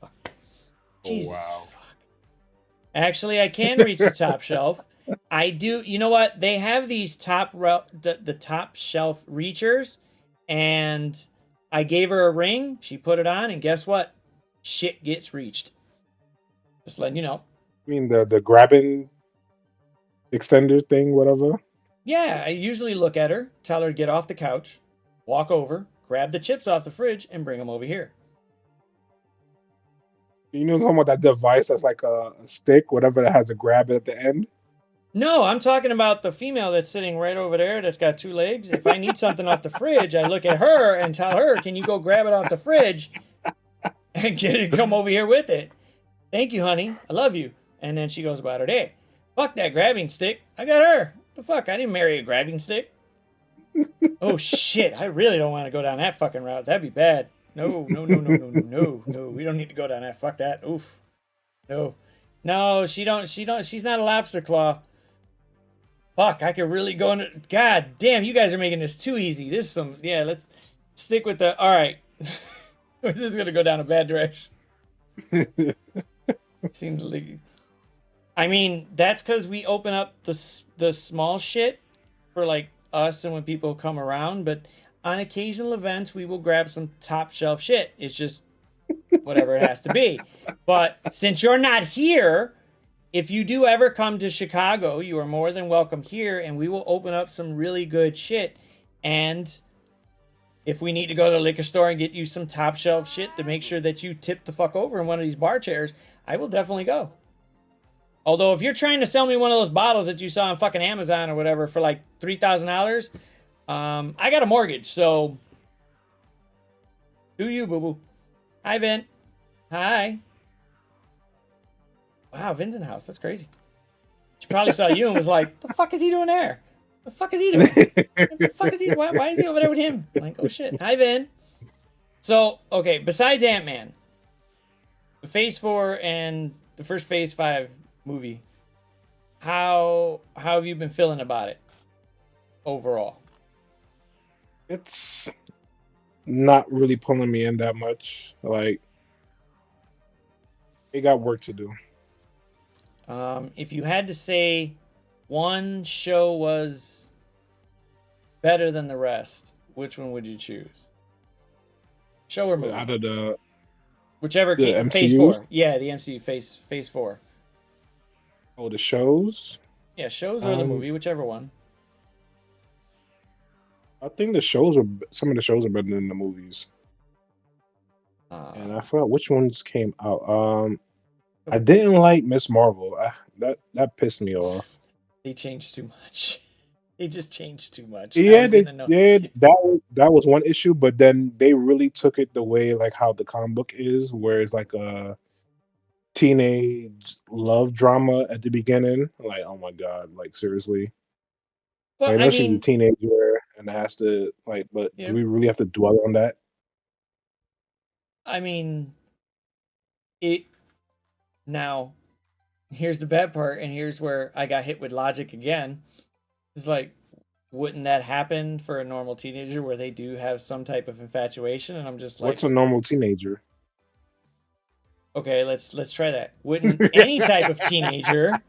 Fuck. Jesus. Wow. Fuck. Actually, I can reach the top shelf. I do. You know what? They have these the top shelf reachers, and I gave her a ring. She put it on, and guess what? Shit gets reached. Just letting you know. I mean the grabbing extender thing, whatever. Yeah, I usually look at her, tell her to get off the couch, walk over, grab the chips off the fridge, and bring them over here. You know, talking about that device that's like a stick, whatever that has a grab at the end. No, I'm talking about the female that's sitting right over there that's got two legs. If I need something off the fridge, I look at her and tell her, can you go grab it off the fridge and get it, come over here with it? Thank you, honey. I love you. And then she goes about her day. Fuck that grabbing stick. I got her. The fuck? I didn't marry a grabbing stick. Oh shit! I really don't want to go down that fucking route. That'd be bad. No. We don't need to go down that. Fuck that. Oof. No. She don't. She's not a lobster claw. Fuck! I could really go into. God damn! You guys are making this too easy. This is some. Yeah. Let's stick with the. All right. This is gonna go down a bad direction. Seems like. I mean, that's because we open up the small shit for like us and when people come around, but on occasional events we will grab some top shelf shit. It's just whatever it has to be. But since you're not here, if you do ever come to Chicago, you are more than welcome here, and we will open up some really good shit. And if we need to go to the liquor store and get you some top shelf shit to make sure that you tip the fuck over in one of these bar chairs, I will definitely go. Although, if you're trying to sell me one of those bottles that you saw on fucking Amazon or whatever for like $3,000, I got a mortgage, so do you, boo-boo. Hi, Vin. Hi. Wow, Vin's in the house. That's crazy. She probably saw you and was like, the fuck is he doing there? The fuck is he doing? What the fuck is he? Why is he over there with him? I'm like, oh shit. Hi, Vin. So, okay, besides Ant-Man, the Phase 4 and the first Phase 5 movie, how have you been feeling about it overall? It's not really pulling me in that much. Like, it got work to do. If you had to say one show was better than the rest, which one would you choose? Show or movie? Out of the whichever came, MCU? Phase 4. Yeah, the MCU Phase 4. Oh, the shows? Yeah, shows or the movie, whichever one. I think some of the shows are better than the movies. And I forgot which ones came out. I didn't like Miss Marvel. That pissed me off. They changed too much. They just changed too much. Yeah, they did. That was one issue, but then they really took it the way like how the comic book is, where it's like a teenage love drama at the beginning. Like, oh my god, like seriously. Well, I know she's a teenager and has to like, but yeah. do we really have to dwell on that? I mean, now, here's the bad part, and here's where I got hit with logic again. It's like, wouldn't that happen for a normal teenager where they do have some type of infatuation? And I'm just like, what's a normal teenager? Okay, let's try that. Wouldn't any type of teenager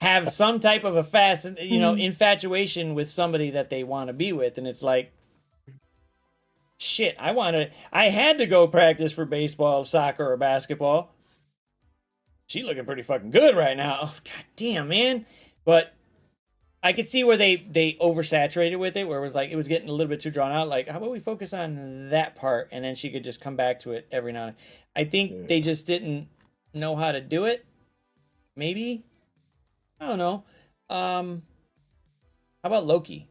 have some type of infatuation with somebody that they want to be with? And it's like, shit, I had to go practice for baseball, soccer, or basketball. she looking pretty fucking good right now. Oh, god damn, man. But I could see where they oversaturated with it, where it was like it was getting a little bit too drawn out. Like, how about we focus on that part, and then she could just come back to it every now and then. I think they Yeah. just didn't know how to do it. Maybe, I don't know. How about Loki?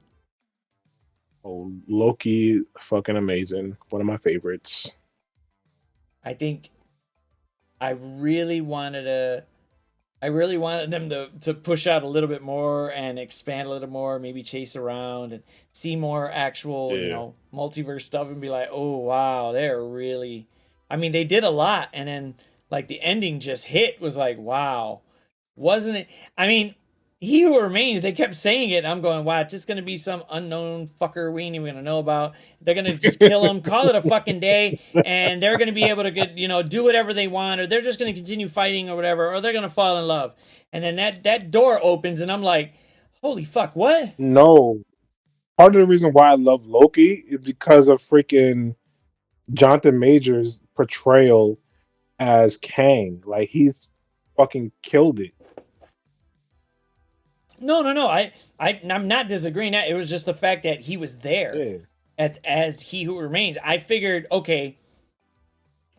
Oh, Loki, fucking amazing. One of my favorites. I think I really wanted to. I really wanted them to push out a little bit more and expand a little more, maybe chase around and see more actual, Yeah. multiverse stuff and be like, oh wow, they're really. I mean, they did a lot, and then like the ending just hit was like, wow, wasn't it? I mean, he who remains, they kept saying it. I'm going, wow, it's just gonna be some unknown fucker we ain't even gonna know about. They're gonna just kill him, call it a fucking day, and they're gonna be able to get, do whatever they want, or they're just gonna continue fighting or whatever, or they're gonna fall in love. And then that door opens, and I'm like, holy fuck, what? No, part of the reason why I love Loki is because of freaking Jonathan Majors' portrayal as Kang. Like he's fucking killed it. No, no, no. I'm not disagreeing that. It was just the fact that he was there Yeah. as he who remains. I figured, okay,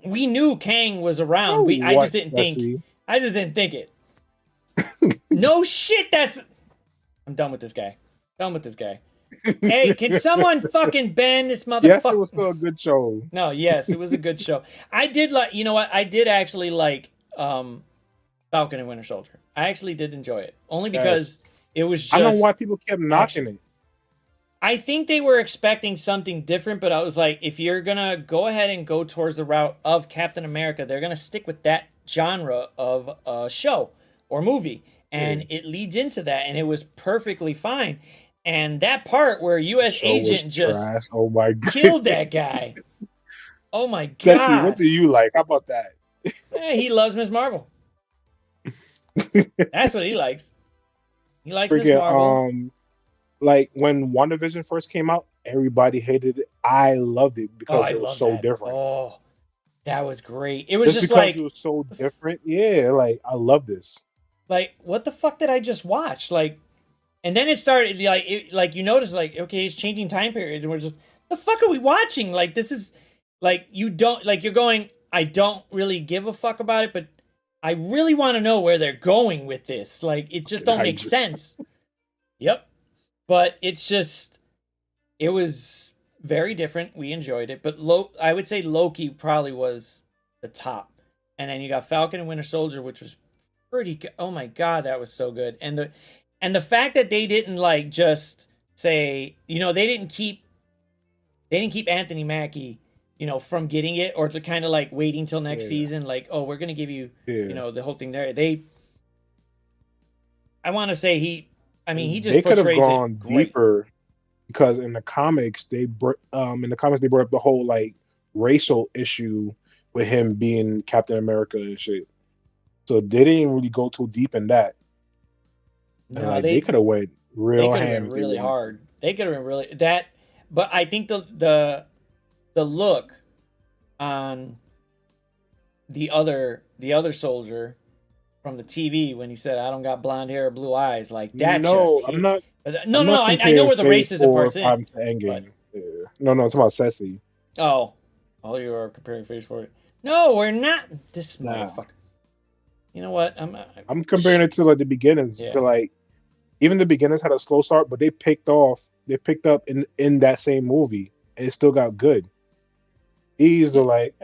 we knew Kang was around. Oh, We I just what, didn't think Jesse? I just didn't think it. No shit, I'm done with this guy. Done with this guy. Hey, can someone fucking ban this Yes, it motherfucker? was still a good show. No, yes, it was a good show. I did like, you know what? I did actually like Falcon and Winter Soldier. I actually did enjoy it. Only because Yes. it was I don't know why just people kept action. knocking it. I think they were expecting something different, but I was like, if you're gonna go ahead and go towards the route of Captain America, they're gonna stick with that genre of show or movie, Yeah. and it leads into that, and it was perfectly fine. And that part where The U.S. show was Agent just trash. Oh my god. killed that guy. Oh my Jesse, what god. do you like? How about that? He loves Miss Marvel. That's what he likes. He likes Miss Freaking Marvel. like when WandaVision first came out, everybody hated it. I loved it Oh, because I it was love so that. different. Oh, that was great. It was Just just because it like, was so different, yeah, like I love this. what the fuck did I just watch? Like, and then it started like you notice like, okay, it's changing time periods, and we're just, the fuck are we watching? Like, this is like, you don't like, you're going, I don't really give a fuck about it, but I really want to know where they're going with this. Like, it just Fucking don't make Hydras. sense. Yep. But it's just, it was very different. We enjoyed it, but I would say Loki probably was the top, and then you got Falcon and Winter Soldier, which was pretty. Oh my god, that was so good. And the fact that they didn't like just say, they didn't keep Anthony Mackie, from getting it, or to kind of like waiting till next Yeah, season, like, oh, we're gonna give you, yeah. the whole thing there. I want to say I mean, he They just could have portrays it gone great. deeper because in the comics they brought up the whole like racial issue with him being Captain America and shit. So they didn't really go too deep in that. And No, like they could have went they real could have ham been if they really wanted to. hard. They could have been really that, but I think the look on the other soldier from the TV when he said, "I don't got blonde hair or blue eyes," like that just No, I'm hit. not. But no, I'm no, not no. I know comparing where the Phase racism Four part's in, problem to but Endgame. Yeah. No, no, it's about Ceci. oh, you are comparing face for it. No, we're not. This Nah, motherfucker. You know what? I'm comparing it to like the beginnings. yeah. Cause like even the beginnings had a slow start, but they picked off. They picked up in that same movie, and it still got good. These are Yeah. like,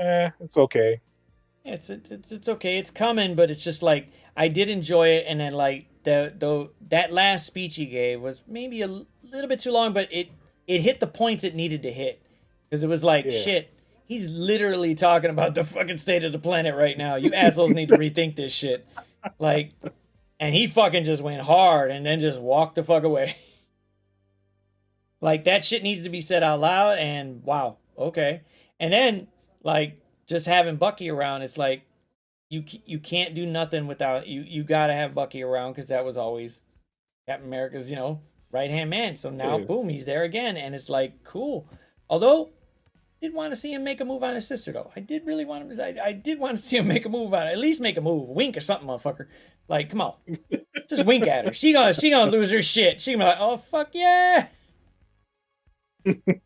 it's okay. It's okay. It's coming, but it's just like I did enjoy it, and then like that last speech he gave was maybe a little bit too long, but it hit the points it needed to hit, because it was like, Yeah. shit. He's literally talking about the fucking state of the planet right now. You assholes need to rethink this shit. Like, and he fucking just went hard and then just walked the fuck away. Like, that shit needs to be said out loud, and wow, okay. And then like just having Bucky around, it's like you can't do nothing without you got to have Bucky around, because that was always Captain America's, right hand man. So now Yeah. boom, he's there again, and it's like cool. Although did want to see him make a move on his sister, though. I did really want him. I did want to see him make a move on it. At least make a move, wink or something, motherfucker. Like, come on, just wink at her. She gonna lose her shit. She gonna be like, oh fuck yeah.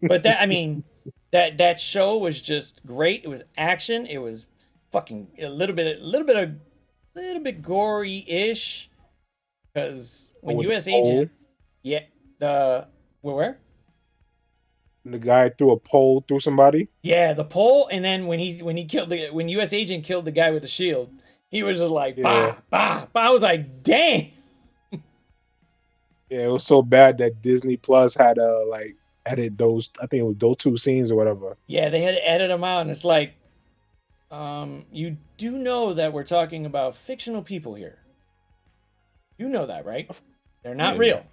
But that, I mean, that show was just great. It was action. It was fucking a little bit gory-ish. Because when With the U.S. pole, Agent, yeah, the where? the guy threw a pole through somebody. Yeah, the pole, and then when U.S. Agent killed the guy with the shield, he was just like Yeah, bah bah bah. I was like, dang. yeah, it was so bad that Disney Plus had to like edit those. I think it was those two scenes or whatever. Yeah, they had to edit him out, and it's like, you do know that we're talking about fictional people here. You know that, right? They're not Yeah, real.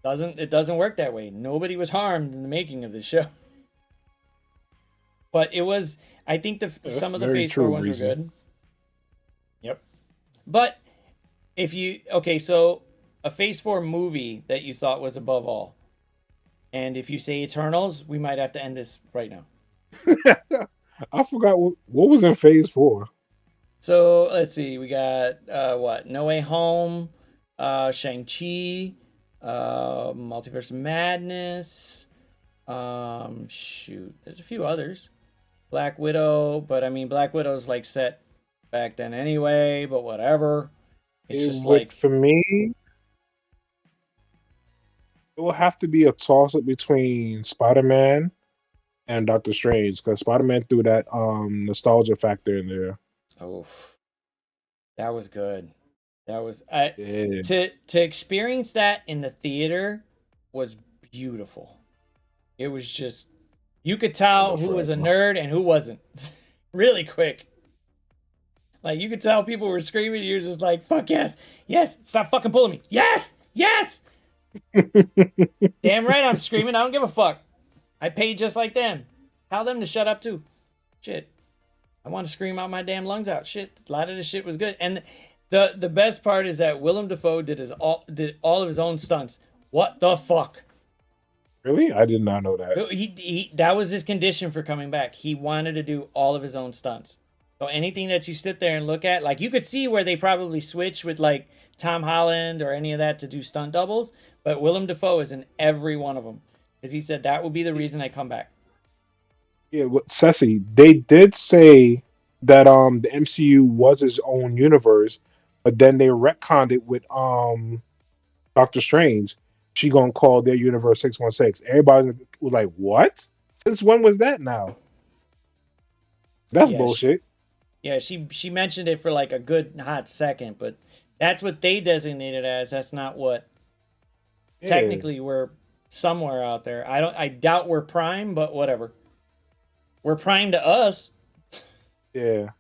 It doesn't work that way. Nobody was harmed in the making of this show. But it was. I think yeah, that's some of the very Phase Four true, ones were Breezy. good. Yep. But if you okay, so a Phase Four movie that you thought was above all, and if you say Eternals, we might have to end this right now. I forgot what was in Phase 4. So let's see. We got what? No Way Home, Shang-Chi, Multiverse Madness. Shoot, there's a few others. Black Widow, but I mean Black Widow's like set back then anyway. But whatever. It's It just would like for me. It will have to be a toss up between Spider-Man and Doctor Strange because Spider-Man threw that nostalgia factor in there. oh, that was good. That was I Yeah, to experience that in the theater was beautiful. It was just you could I tell know who was a forever. nerd and who wasn't. Really quick. Like you could tell people were screaming, you're just like, fuck yes, yes, stop fucking pulling me. Yes, yes. Damn right I'm screaming. I don't give a fuck. I paid just like them. Tell them to shut up too. Shit. I want to scream out my damn lungs out. Shit. A lot of this shit was good. And the best part is that Willem Dafoe did all of his own stunts. What the fuck? Really? I did not know that. He that was his condition for coming back. He wanted to do all of his own stunts. So anything that you sit there and look at, like you could see where they probably switch with like Tom Holland or any of that to do stunt doubles, but Willem Dafoe is in every one of them because he said that would be the reason I come back. Yeah, what Ceci, they did say that the MCU was his own universe, but then they retconned it with Doctor Strange. She gonna call their universe 616. Everybody was like, "What? Since when was that now?" That's Yeah, bullshit. she mentioned it for like a good hot second, but that's what they designated as. That's not what Yeah, technically we're somewhere out there. I doubt we're prime, but whatever. We're prime to us, yeah.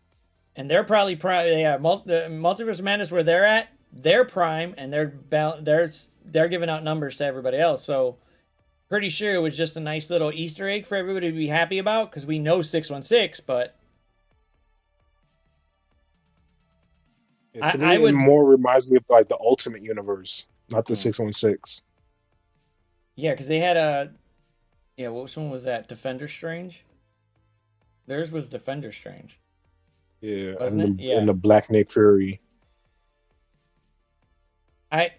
and they're probably prime. Yeah, the Multiverse of Madness where they're at, they're prime, and they're giving out numbers to everybody else. So pretty sure it was just a nice little Easter egg for everybody to be happy about because we know 616, but Yeah, to I me, it would more reminds me of like the Ultimate Universe, not the hmm, 616. yeah, because they had a yeah. Which one was that? Defender Strange. Theirs was Defender Strange, Yeah, wasn't and it? the Yeah. Black Nick Fury. I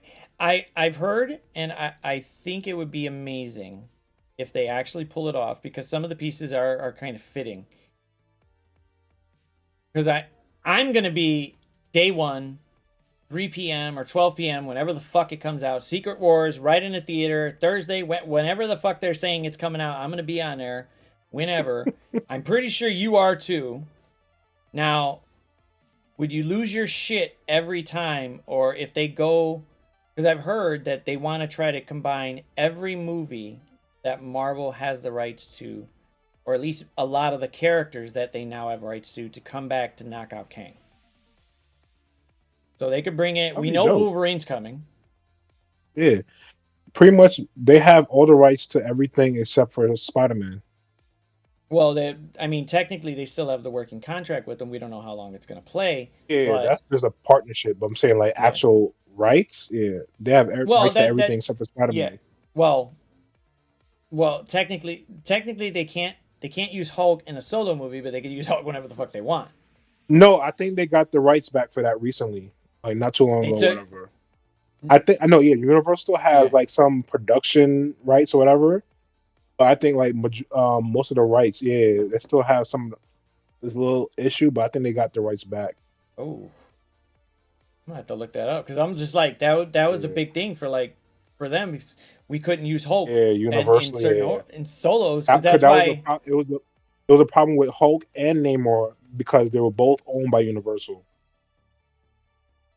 I've heard and I think it would be amazing if they actually pull it off because some of the pieces are kind of fitting. Because I'm gonna be day one, 3 p.m. or 12 p.m. whenever the fuck it comes out. Secret Wars right in the theater Thursday whenever the fuck they're saying it's coming out. I'm gonna be on there whenever. I'm pretty sure you are too. Now, would you lose your shit every time, or if they go? Because I've heard that they want to try to combine every movie that Marvel has the rights to, or at least a lot of the characters that they now have rights to come back to knock out Kang. So they could bring it. That'd We be know dope. Wolverine's coming. Yeah, pretty much they have all the rights to everything except for Spider-Man. Well, I mean, technically they still have the working contract with them. We don't know how long it's going to play, Yeah, but that's just a partnership. But I'm saying like yeah. actual rights. Yeah, they have Well, rights to that everything except for yeah. Spider-Man. Well, technically they can't. they can't use Hulk in a solo movie, but they can use Hulk whenever the fuck they want. No, I think they got the rights back for that recently, like not too long They ago, took whatever. I know, yeah, Universal has yeah. like some production rights or whatever. But I think like most of the rights, yeah, they still have some this little issue, but I think they got the rights back. Oh, I'm gonna have to look that up because I'm just like that was a Yeah, big thing for like for them because we couldn't use Hulk yeah, and in Universal, certain yeah. in solos because Because that's that was why it was a problem with Hulk and Namor because they were both owned by Universal.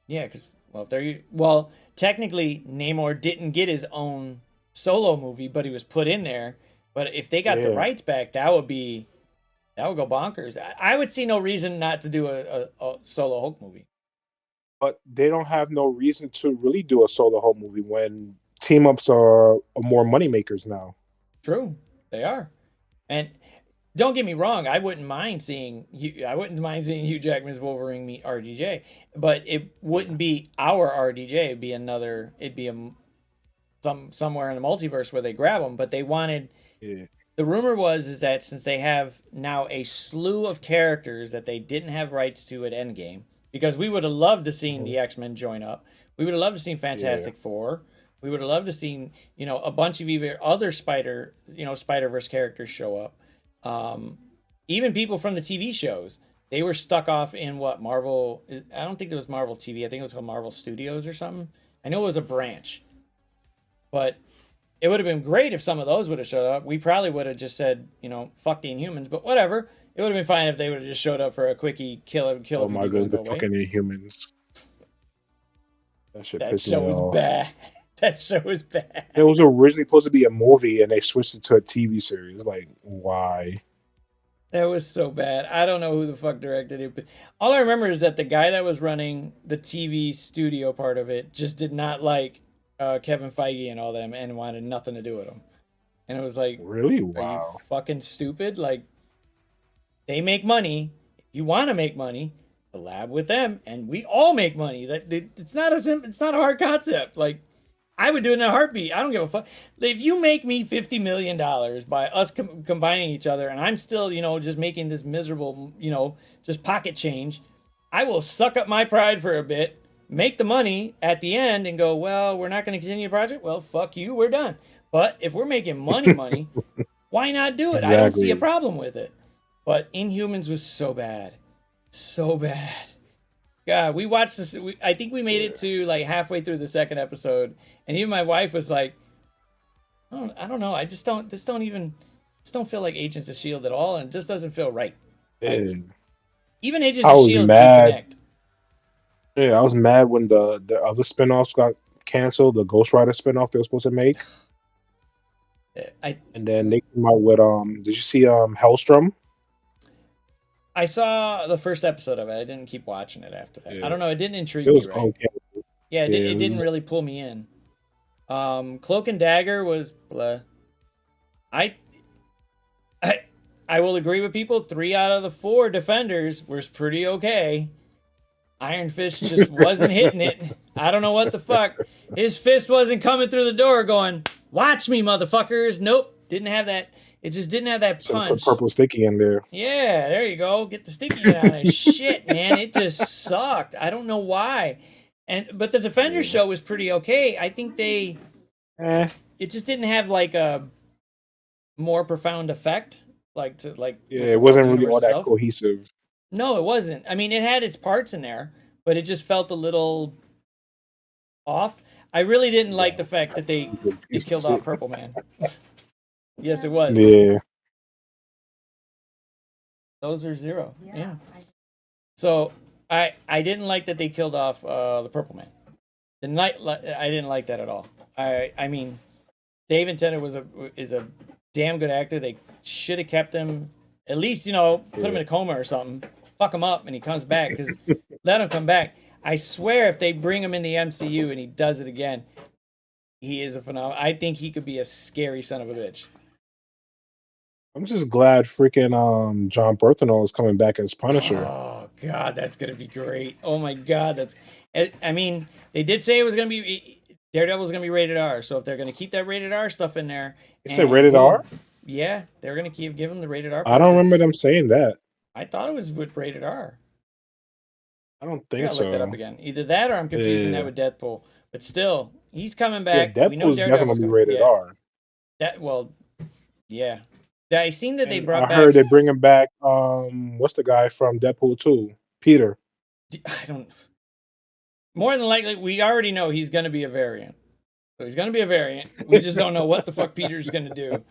yeah because well if they're well technically Namor didn't get his own solo movie but he was put in there but if they got the Yeah, rights back that would go bonkers. I would see no reason not to do a solo Hulk movie. but they don't have no reason to really do a solo Hulk movie when team ups are more money makers now. True, they are. And don't get me wrong, I wouldn't mind seeing Hugh Jackman's Wolverine meet RDJ, but it wouldn't be our RDJ. It'd be somewhere in the multiverse where they grab him. But they wanted Yeah. the rumor was is that since they have now a slew of characters that they didn't have rights to at Endgame, because we would have loved to seen Mhm. the X-Men join up. We would have loved to seen Yeah. Fantastic Four. We would have loved to seen, a bunch of even other Spider-Verse characters show up. Um, even people from the TV shows. They were stuck off in what Marvel I don't think it was Marvel TV. I think it was called Marvel Studios or something. I know it was a branch. But it would have been great if some of those would have showed up. We probably would have just said, fuck the Inhumans, but whatever. It would have been fine if they would have just showed up for a quickie, kill a Oh few my people and goodness, go the away. fucking Inhumans. That shit That pissed me show was off. bad. That show was It bad. was originally supposed to be a movie, and they switched it to a TV series. Like, why? That was so bad. I don't know who the fuck directed it, but all I remember is that the guy that was running the TV studio part of it just did not like Kevin Feige and all them and wanted nothing to do with them. And it was like, Really? are you Wow. fucking stupid? Like, they make money. If you want to make money, collab with them, and we all make money. It's not a hard concept. Like, I would do it in a heartbeat. I don't give a fuck. If you make me $50 million by us combining each other, and I'm still, just making this miserable, just pocket change, I will suck up my pride for a bit, make the money at the end, and go, well, we're not going to continue the project. Well, fuck you, we're done. But if we're making money, why not do it? I don't see a Exactly. problem with it. But Inhumans was so bad, so bad. God, we watched this. I think we made it Yeah. to like halfway through the second episode, and even my wife was like, I don't know. I just don't. This don't feel like Agents of Shield at all, and it just doesn't feel right. Like Yeah. even Agents I of was Shield could mad. connect. Yeah, I was mad when the other spinoffs got canceled. The Ghost Rider spinoff they were supposed to make, I and then they came out with Did you see Hellstrom? I saw the first episode of it. I didn't keep watching it after that. I Yeah, don't know. It didn't it intrigue me was right. okay. Yeah, Yeah, it didn't really pull me in. Cloak and Dagger was blah. I I I will agree with people. 3 out of the 4 defenders was pretty okay. Iron Fist just wasn't hitting it. I don't know what the fuck. His fist wasn't coming through the door going, watch me, motherfuckers. Nope. Didn't have that. It just didn't have that should have put punch. purple sticky in there. Yeah, there you go. Get the sticky on it. Shit, man. It just sucked. I don't know why. But the Defenders Yeah. show was pretty okay. I think Eh, it just didn't have like a more profound effect like yeah, with it the Marvel wasn't really all universe that itself. cohesive. No, it wasn't. I mean, it had its parts in there, but it just felt a little off. I really didn't like Yeah, the fact that that they was a they piece of killed off shit. Purple Man. Yes, it was. Yeah, Those are 0. Yeah. So I didn't like that they killed off the Purple Man. I didn't like that at all. I mean, David Tennant is a damn good actor. They should have kept him at least put him yeah. in a coma or something, fuck him up, and he comes back because let him come back. I swear, if they bring him in the MCU and he does it again, he is a phenomenal. I think he could be a scary son of a bitch. I'm just glad freaking John Berthenol is coming back as Punisher. Oh God, that's gonna be great. Oh my God, that's. I mean, they did say it was gonna be Daredevil's gonna be rated R. So if they're gonna keep that rated R stuff in there, They said and rated R. boom, Yeah, they're gonna give him the rated R I part don't remember because them saying that. I thought it was with rated R. I don't I think gotta look that up so. again. Either that or I'm confusing that Yeah, with Deadpool. But still, he's coming yeah. back. We know Deadpool's definitely Daredevil's gonna be coming. rated Yeah, R. that well, yeah. Yeah, I seen that they And brought I back. heard they're bringing back what's the guy from Deadpool 2? Peter. I don't. More than likely, we already know he's gonna be a variant. So he's gonna be a variant. We just don't know what the fuck Peter's gonna do.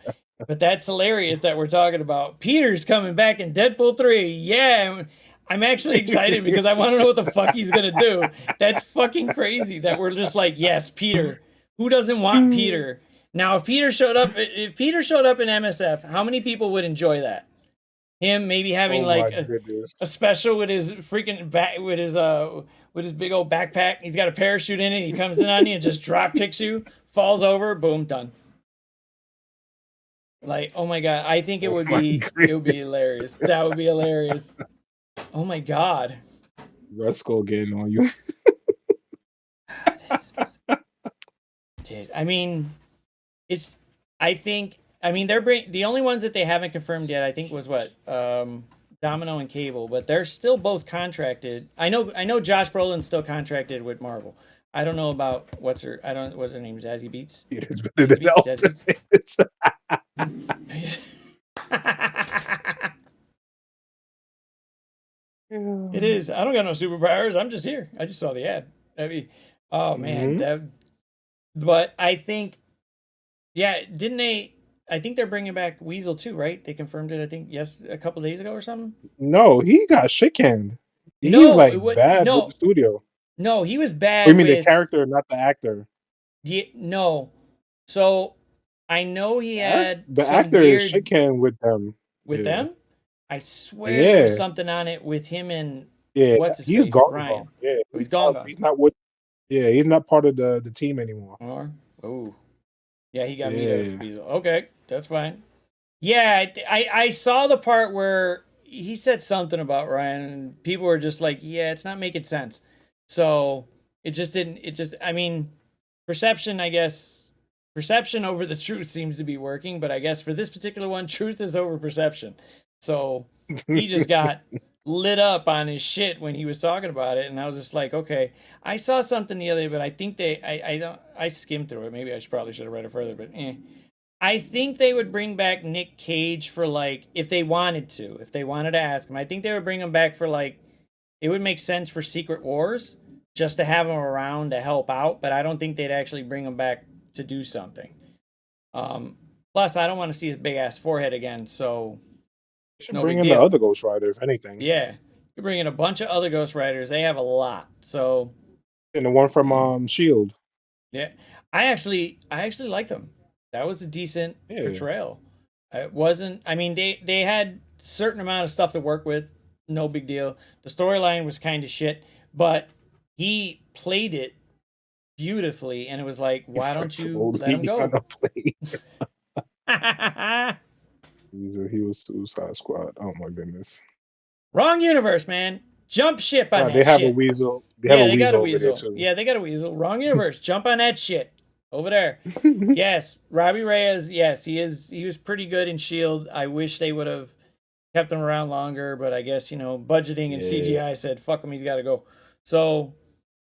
But that's hilarious that we're talking about Peter's coming back in Deadpool 3. Yeah. I'm actually excited because I want to know what the fuck he's gonna do. That's fucking crazy that we're just like, yes, Peter. Who doesn't want Peter? Now, if Peter showed up in MSF, how many people would enjoy that? Him maybe having Oh like my goodness. a special with his freaking back with his big old backpack. He's got a parachute in it. He comes in on you and just drop kicks you, falls over, boom, done. Like, oh my god, I think Oh my it would be goodness. hilarious. That would be hilarious. Oh my god. Red Skull getting on you. This, dude, I mean, it's I mean the only ones that they haven't confirmed yet I think was what Domino and Cable, but they're still both contracted. I know Josh Brolin's still contracted with Marvel. I don't know about what's her name, Zazie Beats. It is better Cheese than Beats, Jazz Beats. Elvis. It is. I don't got no superpowers. I'm just here. I just saw the ad. I mean, oh man, Hmm. that. But I think, yeah, didn't they? I think they're bringing back Weasel too, right? They confirmed it. I think yes, a couple days ago or something. No, he got shit canned. He's No, like it would bad with the no, studio. no. He was Or you bad mean the with character, not the actor? the no. So I know he had The some actor is shit weird canned with them. with Yeah. them. I swear there was Yeah. something on it with him and Yeah. what's his He's face, gone. Ryan. Yeah. Oh, he's gone, gone. He's not with. Yeah. He's not part of the team anymore. Or oh, yeah, he got meat out Yeah. Weasel. Okay, that's fine. Yeah, I saw the part where he said something about Ryan, and people were just like, "Yeah, it's not making sense." So it just didn't. It just, I mean, perception, I guess, perception over the truth seems to be working, but I guess for this particular one, truth is over perception. So he just got lit up on his shit when he was talking about it, and I was just like, okay. I saw something the other day, but I think I don't, I skimmed through it. Maybe I probably should have read it further, but eh. I think they would bring back Nick Cage for like if they wanted to, if they wanted to ask him. I think they would bring him back for like it would make sense for Secret Wars just to have him around to help out, but I don't think they'd actually bring him back to do something. Um, Plus, I don't want to see his big ass forehead again, so You should no bring big in the deal. other Ghost Rider, if anything. Yeah, you bring in a bunch of other Ghost Riders. They have a lot, so And the one from mm, Shield. yeah. I actually liked them. That was a decent Yeah. portrayal. It wasn't. I mean, they had certain amount of stuff to work with. No big deal. The storyline was kind of shit, but he played it beautifully, and it was like, He why don't fights you old let him lady on go? a plane. He was Suicide Squad. Oh my goodness. Wrong universe, man. Jump ship on They that have a shit. weasel. They have a Yeah, they got a weasel over there weasel. too. Yeah, they got a weasel. Wrong universe. Jump on that shit over there. Yes, Robbie Reyes. Yes, he is. He was pretty good in Shield. I wish they would have kept him around longer, but I guess budgeting and Yeah. CGI said fuck him. He's got to go. So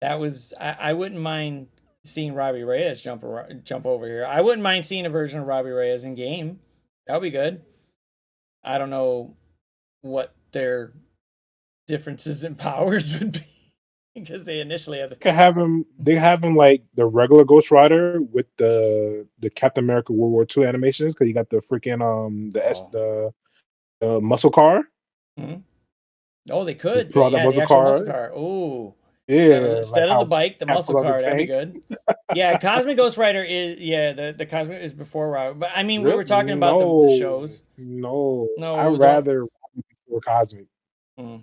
that was. I wouldn't mind seeing Robbie Reyes jump over here. I wouldn't mind seeing a version of Robbie Reyes in game. That would be good. I don't know what their differences in powers would be because they initially had. Could have him. They have him like the regular Ghost Rider with the Captain America World War II animations because you got the freaking Oh. the muscle car. Hmm. Oh, they Just could. pull out that Yeah, the muscle actual muscle car. car. Oh, Yeah, like instead of the how bike, the Cap muscle pulls out the car. That'd be tank. good. Yeah, Cosmic Ghost Rider is the Cosmic is before Robin. But I mean, we Real? were talking about the No, shows. no. I No, don't. rather Robin before Cosmic. Mm.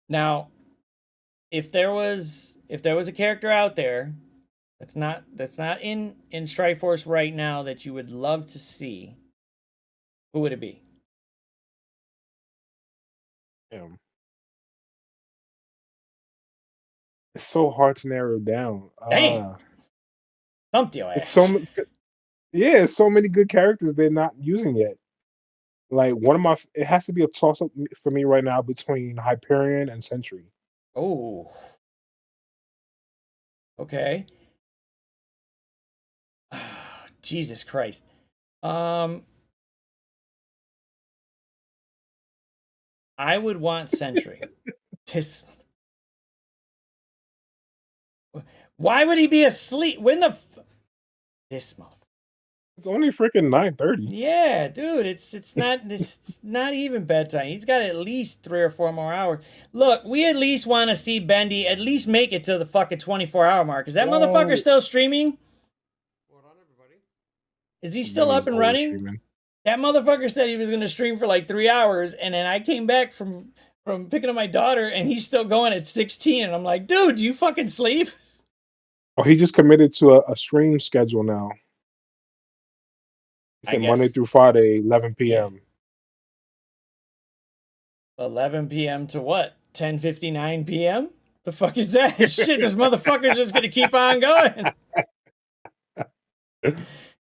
Now, if there was a character out there that's not in Strike Force right now that you would love to see, who would it be? Damn. It's so hard to narrow down. Damn, thumped your It's so ass. much. Yeah, so many good characters they're not using yet. Like one of my, it has to be a toss up for me right now between Hyperion and Sentry. Oh, okay. Jesus Christ. Um, I would want Sentry. This, why would he be asleep? When the this motherfucker? It's only freaking 9:30. Yeah, dude, it's not even bedtime. He's got at least 3 or 4 more hours. Look, we at least want to see Bendy at least make it to the fucking 24-hour mark. Is that motherfucker Yo, still streaming? Is he still Benny's up and always running? streaming. That motherfucker said he was gonna stream for like 3 hours, and then I came back from picking up my daughter, and he's still going at 16, and I'm like, dude, do you fucking sleep? Oh, he just committed to a stream schedule now. He I said Monday guess, through Friday, 11 yeah. p.m. 11 p.m. to what? 10:59 p.m. The fuck is that? Shit, this motherfucker's just gonna keep on going.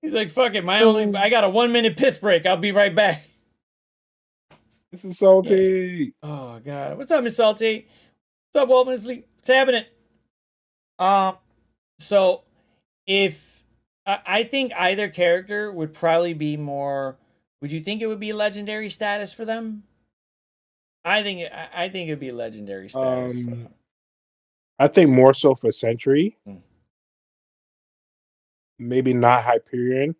He's like, fuck it, I got a 1 minute piss break. I'll be right back. This is Yeah. salty. Oh god. What's up, Miss Salty? What's up, Walt Misley? What's happening? Uh so if I think either character would probably be more, would you think it would be legendary status for them? I think it'd be legendary status for Um, them. I think more so for Sentry, Hmm. maybe not Hyperion,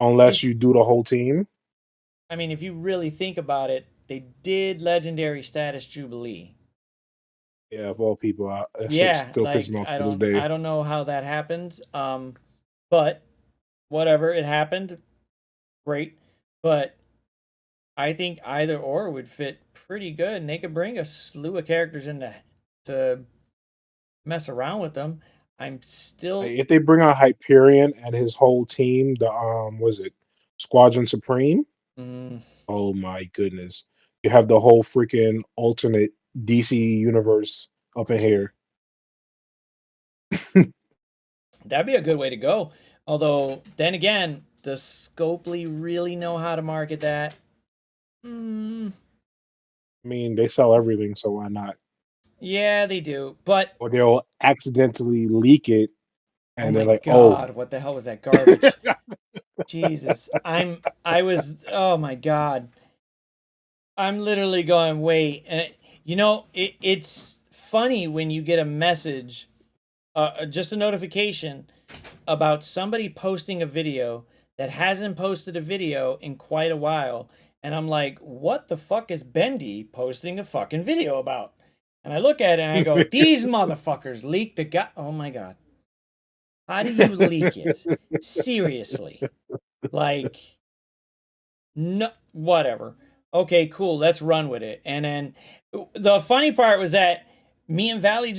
unless If you do the whole team. I mean, if you really think about it, they did legendary status Jubilee. Yeah, of all people, that shit Yeah, still pisses like me off to this day. I don't know how that happened. But whatever, it happened. Great. But I think either or would fit pretty good, and they could bring a slew of characters in to mess around with them. I'm Like, still if they bring out Hyperion and his whole team, the was it Squadron Supreme? mm, Oh my goodness, you have the whole freaking alternate DC universe up in here. that'd be a good way to go. Although then again, does Scopely really know how to market that? Mm, I mean, they sell everything, so why not? yeah, they do. But Or they'll accidentally leak it, oh and they're my like, "Oh, god, what the hell was that garbage? Jesus, I was oh my god. I'm literally going, wait, and it's funny when you get a message, just a notification about somebody posting a video that hasn't posted a video in quite a while, and I'm like, what the fuck is Bendy posting a fucking video about? And I look at it and I go, these motherfuckers leaked the guy. Oh my god, how do you leak it? Seriously, like no, whatever. Okay, cool. Let's run with it. And then the funny part was that me and Valley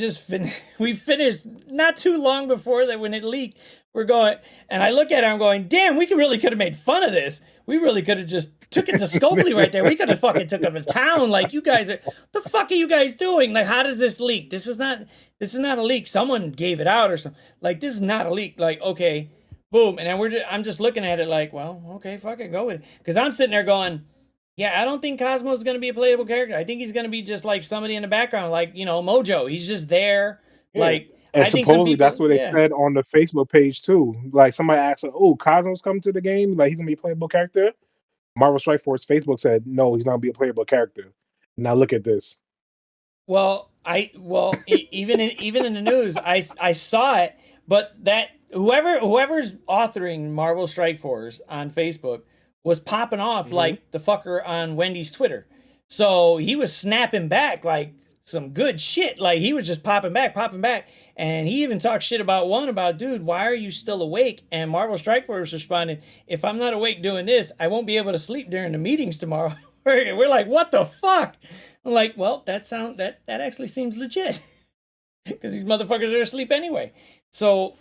we finished not too long before that when it leaked. We're going, and I look at it, I'm going, damn, really could have made fun of this. We really could have just took it to Scopely right there. We could have fucking took it to town. Like you guys are, what the fuck are you guys doing? Like, how does this leak? This is not a leak. Someone gave it out or something. Like, this is not a leak. Like, okay, boom, and then I'm just looking at it like, well, okay, fuck it, go with it, because I'm sitting there going, yeah, I don't think Cosmo's going to be a playable character. I think he's going to be just like somebody in the background, like Mojo. He's just there. yeah." Like And I think some supposedly that's people, what they yeah. said on the Facebook page too. Like somebody asked, like, "Oh, Cosmos coming to the game? Like he's gonna be a playable character?" Marvel Strike Force Facebook said, "No, he's not gonna be a playable character." Now look at this. Well, even in the news, I saw it, but that whoever's authoring Marvel Strike Force on Facebook was popping off Hmm. like the fucker on Wendy's Twitter. So he was snapping back like some good shit. Like he was just popping back. And he even talked shit about, dude, why are you still awake? And Marvel Strike Force responded, if I'm not awake doing this, I won't be able to sleep during the meetings tomorrow. We're like, what the fuck? I'm like, well, that actually seems legit because these motherfuckers are asleep anyway. So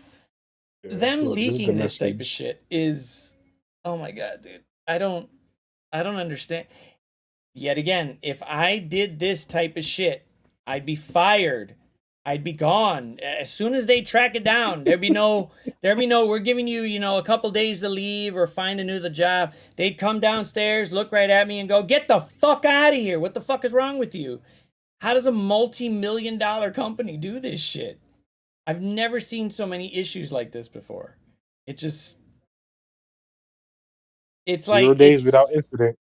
Yeah, them look, this is the leaking this type of message. shit is, oh my god, dude. I don't understand. Yet again, if I did this type of shit, I'd be fired I'd be gone as soon as they track it down. There'd be no. We're giving you, a couple days to leave or find a new job. They'd come downstairs, look right at me, and go, "Get the fuck out of here! What the fuck is wrong with you? How does a multi-million-dollar company do this shit?" I've never seen so many issues like this before. It just, it's Zero like days without incident.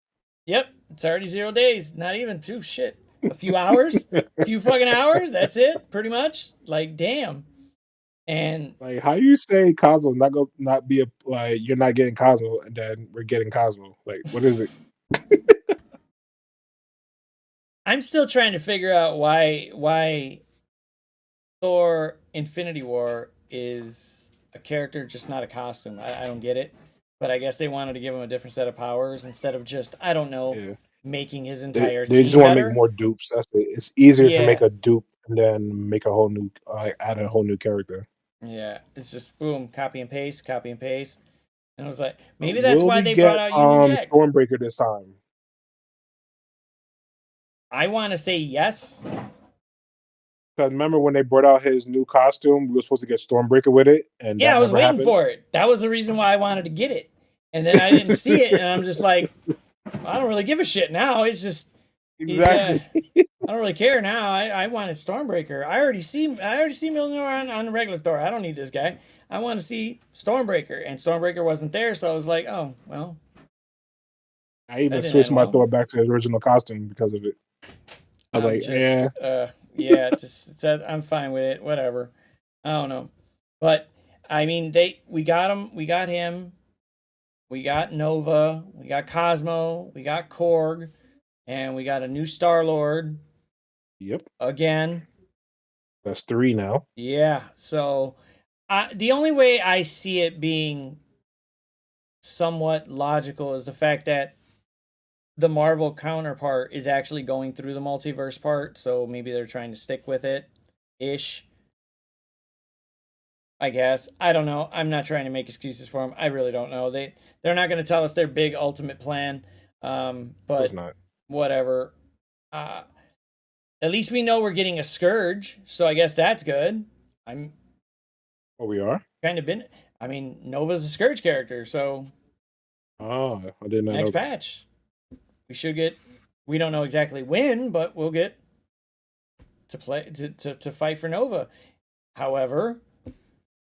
yep, it's already 0 days. Not even two shit. A few hours, few fucking hours. That's it, pretty much. Like, damn. And Like, how you say Cosmo not go not be a like you're not getting Cosmo and then we're getting Cosmo? Like, what is it? I'm still trying to figure out why Thor Infinity War is a character, just not a costume. I don't get it. But I guess they wanted to give him a different set of powers instead of just, I don't know, Yeah, making his they entire they just team want to make better. more dupes. That's it. It's easier to make Yeah. a dupe and then make a whole new add a whole new character. Yeah. It's just boom, copy and paste, copy and paste. And I was like, maybe that's Will why we they brought get out Union Jack. Stormbreaker this time? I want to say yes. Because remember when they brought out his new costume, we were supposed to get Stormbreaker with it, and Yeah, that I was never waiting happened. for it. That was the reason why I wanted to get it. And then I didn't see it, and I'm just like, I don't really give a shit now. It's just he's Exactly. I don't really care now. I wanted Stormbreaker. I already see Mjolnir on the regular Thor. I don't need this guy. I want to see Stormbreaker, and Stormbreaker wasn't there, so I was like, oh well, I that even didn't switched end my well. Thor back to his original costume because of it. I was I'm like, yeah, just yeah, just I'm fine with it. Whatever. I don't know, but I mean we got him. We got him. We got Nova. We got Cosmo. We got Korg, and we got a new Star Lord yep, again. that's three now. Yeah. So the only way I see it being somewhat logical is the fact that the Marvel counterpart is actually going through the multiverse part. So maybe they're trying to stick with it ish. I guess. I don't know. I'm not trying to make excuses for them. I really don't know. They're not going to tell us their big ultimate plan. Of course But not. whatever. Uh, at least we know we're getting a Scourge, so I guess that's good. I'm Oh, we are. kind of been. I mean, Nova's a Scourge character, so Oh, I did not next know that. patch we should get. We don't know exactly when, but we'll get to play to fight for Nova. However,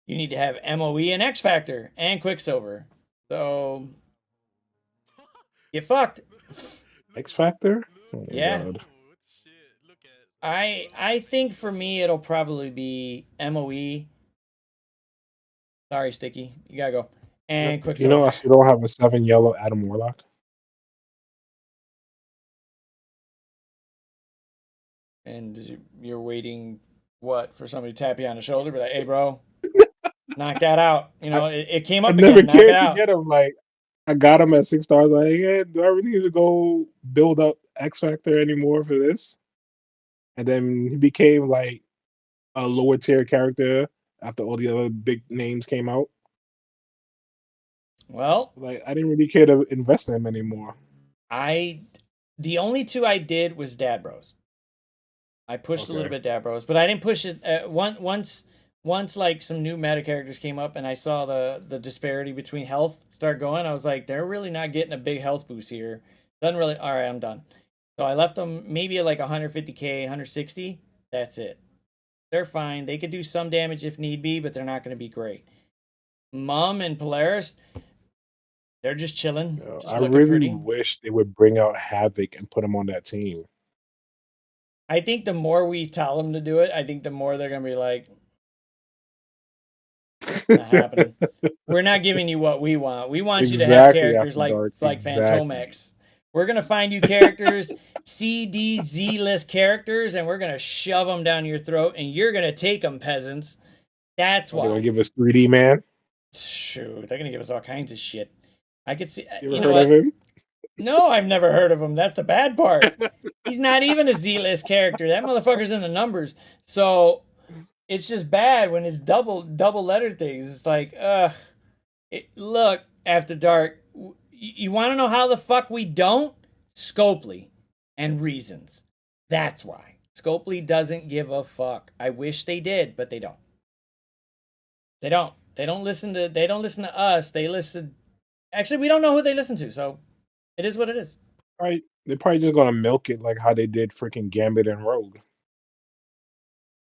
you need to have MOE and X Factor and Quicksilver. So get fucked. X Factor. Oh my Yeah. god. I think for me it'll probably be MOE. Sorry, Sticky. You gotta go. And I Quicksilver. still don't have a seven yellow Adam Warlock. And you're waiting what for somebody to tap you on the shoulder, be like, "Hey, bro, knock that out." I, It came I up never again. Knock it cared to out. get him. Like I got him at 6 stars. Like, yeah, do I really need to go build up X Factor anymore for this? And then he became like a lower tier character after all the other big names came out. Well, Like I didn't really care to invest in him anymore. I the only two I did was Dad Bros. I pushed a little Okay. bit Dad Bros, but I didn't push it once like some new meta characters came up and I saw the disparity between health start going. I was like, they're really not getting a big health boost here. Doesn't really. All right, I'm done. So I left them maybe at like 150k, 160. That's it. They're fine. They could do some damage if need be, but they're not going to be great. Mum and Polaris, they're just chilling, I just looking really pretty. wish they would bring out Havoc and put him on that team. I think the more we tell them to do it, I think the more they're going to be like, not happening. We're not giving you what we want. We want you to have Exactly characters after like dark. like Exactly. Phantomex. We're gonna find you characters, C, D, Z list characters, and we're gonna shove them down your throat, and you're gonna take them, peasants. That's Are they gonna why. give us 3D man? Shoot, they're gonna give us all kinds of shit. I could see. You You ever know heard of what? him? No, I've never heard of him. That's the bad part. He's not even a Z list character. That motherfucker's in the numbers. So it's just bad when it's double letter things. It's like, look, After Dark, you want to know how the fuck we don't? Scopely and reasons. That's why. Scopely doesn't give a fuck. I wish they did, but they don't. They don't. They don't listen to us. They listen. Actually, we don't know who they listen to, so it is what it is. Right? They're probably just gonna milk it like how they did freaking Gambit and Rogue.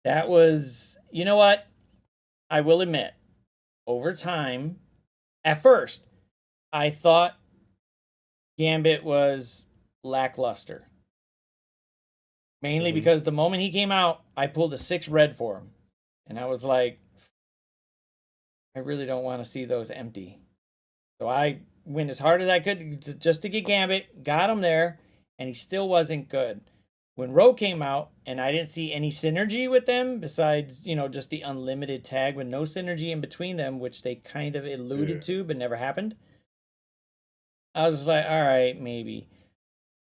That was, you know what? I will admit, over time, at first, I thought Gambit was lackluster. Mainly Hmm. because the moment he came out, I pulled a 6 red for him. And I was like, I really don't want to see those empty. So I went as hard as I could just to get Gambit, got him there, and he still wasn't good. When Rogue came out and I didn't see any synergy with them besides, just the unlimited tag with no synergy in between them, which they kind of alluded Yeah. to but never happened. I was just like, all right, maybe.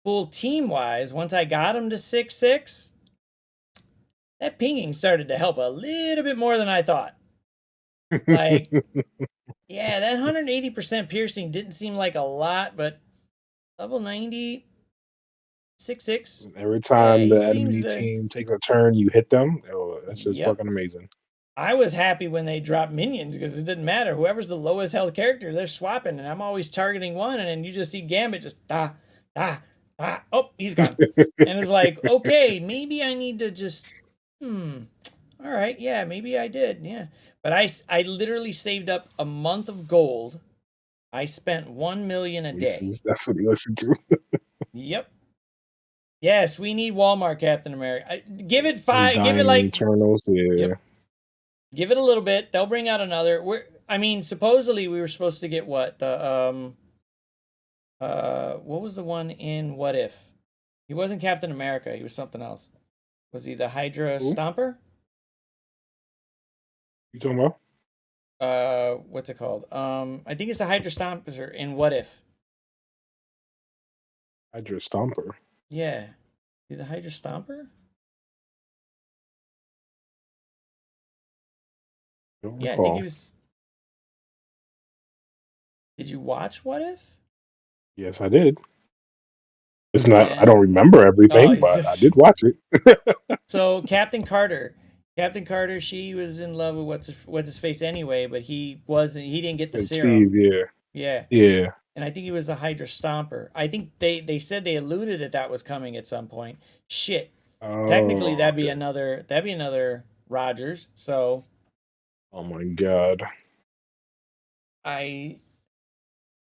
Full team wise, once I got him to 6-6, that pinging started to help a little bit more than I thought. Like, yeah, that 180% piercing didn't seem like a lot, but level 90, 6-6. Every Yeah, time he the seems enemy to. team takes a turn, you hit them. Oh, that's just Yep. fucking amazing. I was happy when they dropped minions because it didn't matter. Whoever's the lowest health character, they're swapping, and I'm always targeting one, and then you just see Gambit just oh, he's gone. And it's like, okay, maybe I need to just all right, yeah, maybe I did, yeah. But I literally saved up a month of gold. I spent 1 million a day. That's what you listen to. Yep. Yes, we need Walmart Captain America. Give it five. Give it Undying like. Eternals, yeah. Yep. Give it a little bit. They'll bring out another. I mean, supposedly we were supposed to get what what was the one in What If? He wasn't Captain America. He was something else. Was he the Hydra Who? Stomper? You talking about? What's it called? I think it's the Hydra Stomper in What If. Hydra Stomper. Yeah. The Hydra Stomper? Don't Yeah, I think he recall. was. Did you watch What If? Yes, I did. It's not. I Yeah. don't remember Oh, everything, he's but I just. did watch it. So Captain Carter. Captain Carter, she was in love with what's his face anyway, but he wasn't. He didn't get the And Steve, serum. yeah, Yeah, yeah. and I think he was the Hydra Stomper. I think they said they alluded that was coming at some point. Shit. Technically, Oh, okay. that'd be another Rogers. So Oh my god. I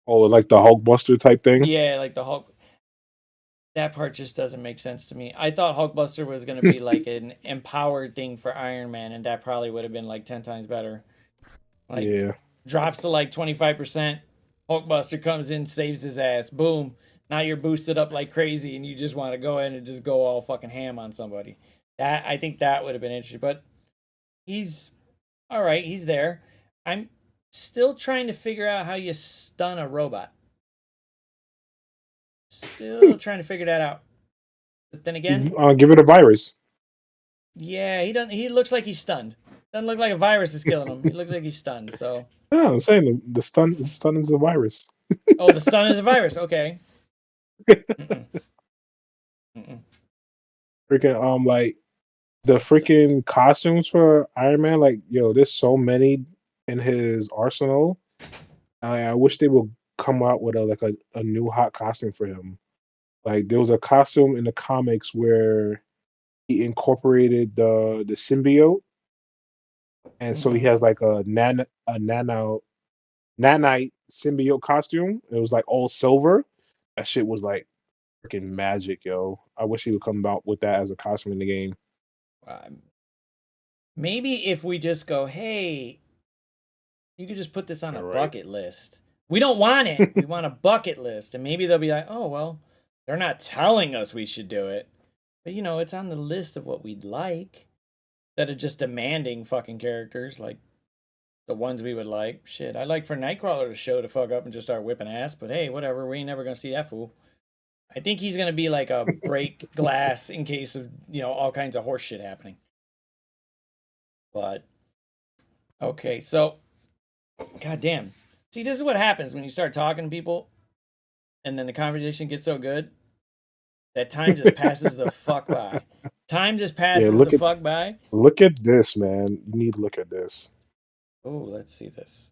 Oh, like the Hulkbuster type thing. yeah, like the Hulk. That part just doesn't make sense to me. I thought Hulkbuster was gonna be like an empowered thing for Iron Man, and that probably would have been like 10 times better. Like Yeah. drops to like 25%. Hulkbuster comes in, saves his ass. Boom. Now you're boosted up like crazy, and you just want to go in and just go all fucking ham on somebody. That I think that would have been interesting, but he's all right. He's there. I'm still trying to figure out how you stun a robot. Still trying to figure that out. But then again, Give it a virus. yeah, he doesn't. He looks like he's stunned. Doesn't look like a virus is killing him. He looks like he's stunned. So, No, I'm saying the stun is a virus. oh, the stun is a virus. Okay. Mm-mm. Mm-mm. Freaking like the So, freaking costumes for Iron Man. Like yo, there's so many in his arsenal. I wish they would come out with a new hot costume for him. Like there was a costume in the comics where he incorporated the symbiote, and so he mm-hmm. has like nanite symbiote costume. It was like all silver. That shit was like freaking magic, yo. I wish he would come out with that as a costume in the game. Maybe if we just go, hey, you could just put this on All a right. bucket list. We don't want it. We want a bucket list. And maybe they'll be like, oh, well, they're not telling us we should do it. But, it's on the list of what we'd like. Instead of just demanding fucking characters like the ones we would like. Shit, I'd like for Nightcrawler to show the fuck up and just start whipping ass. But hey, whatever. We ain't never going to see that fool. I think he's going to be like a break glass in case of, all kinds of horse shit happening. But, okay, so God damn. See, this is what happens when you start talking to people and then the conversation gets so good that time just passes the fuck by. Time just Yeah, passes the fuck by. look at this, man. You need to look at this. Oh, let's see this.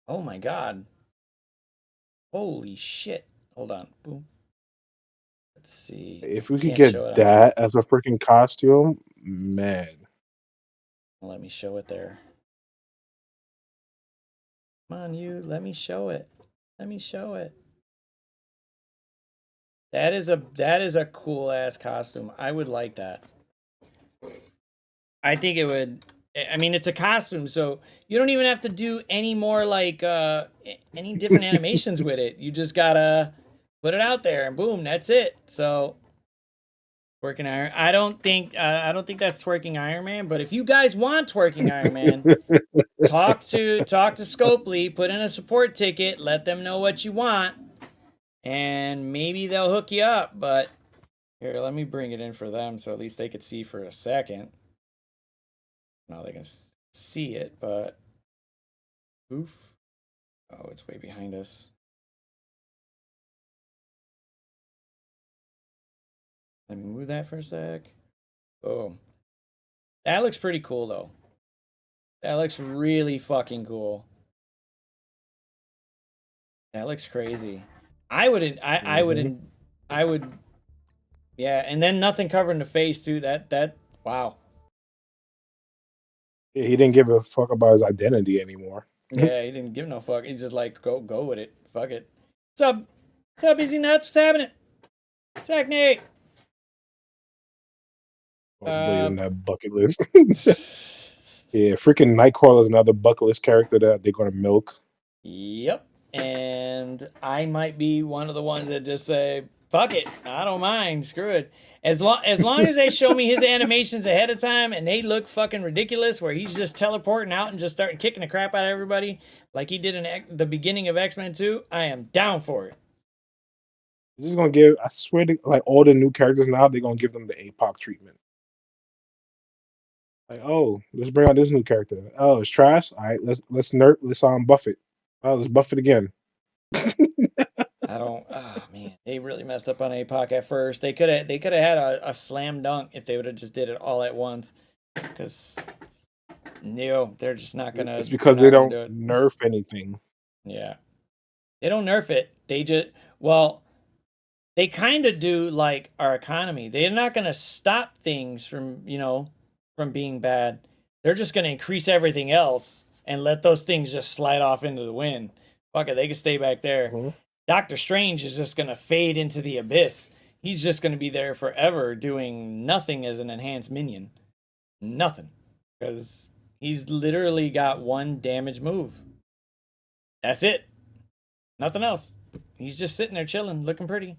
Oh my god. Holy shit. Hold on. Boom. Let's see. If we could Can't show get it on here. that as a freaking costume, man. Let me show it there. Come on, you. Let me show it. Let me show it. That is a cool ass costume. I would like that. I think it would. I mean, it's a costume, so you don't even have to do any more like any different animations with it. You just gotta put it out there, and boom, that's it. So, twerking Iron. I don't think that's twerking Iron Man. But if you guys want twerking Iron Man, talk to Scopely. Put in a support ticket. Let them know what you want, and maybe they'll hook you up. But here, let me bring it in for them, so at least they could see for a second. Now they can see it, but oof. Oh, it's way behind us. Let me move that for a sec. Boom. That looks pretty cool, though. That looks really fucking cool. That looks crazy. I wouldn't. I wouldn't. I would. Yeah, and then nothing covering the face too. That. Wow. Yeah, he didn't give a fuck about his identity anymore. Yeah, he didn't give no fuck. He's just like, go with it. Fuck it. What's up? What's up, Easy Nuts? What's happening? Sack Nate. What's on that bucket list? Yeah, freaking Nightcrawler is another bucket list character that they're gonna milk. Yep. And I might be one of the ones that just say, fuck it. I don't mind. Screw it. As long as they show me his animations ahead of time and they look fucking ridiculous, where he's just teleporting out and just starting kicking the crap out of everybody like he did in the beginning of X-Men 2, I am down for it. They're just gonna give, I swear to, like, all the new characters now, they're gonna give them the APOC treatment. Like, oh, let's bring out this new character. Oh, it's trash. All right, let's buff it. Oh, let's buff it again. I don't. Oh man, they really messed up on APOC at first. They could have had a slam dunk if they would have just did it all at once. Because no, they're just not gonna. It's because they don't do it. nerf anything. Yeah, they don't nerf it. They just they kind of do like our economy. They're not gonna stop things from from being bad. They're just gonna increase everything else and let those things just slide off into the wind. Fuck it, they can stay back there. Mm-hmm. Doctor Strange is just gonna fade into the abyss. He's just gonna be there forever doing nothing as an enhanced minion. Nothing. Because he's literally got one damage move. That's it. Nothing else. He's just sitting there chilling, looking pretty.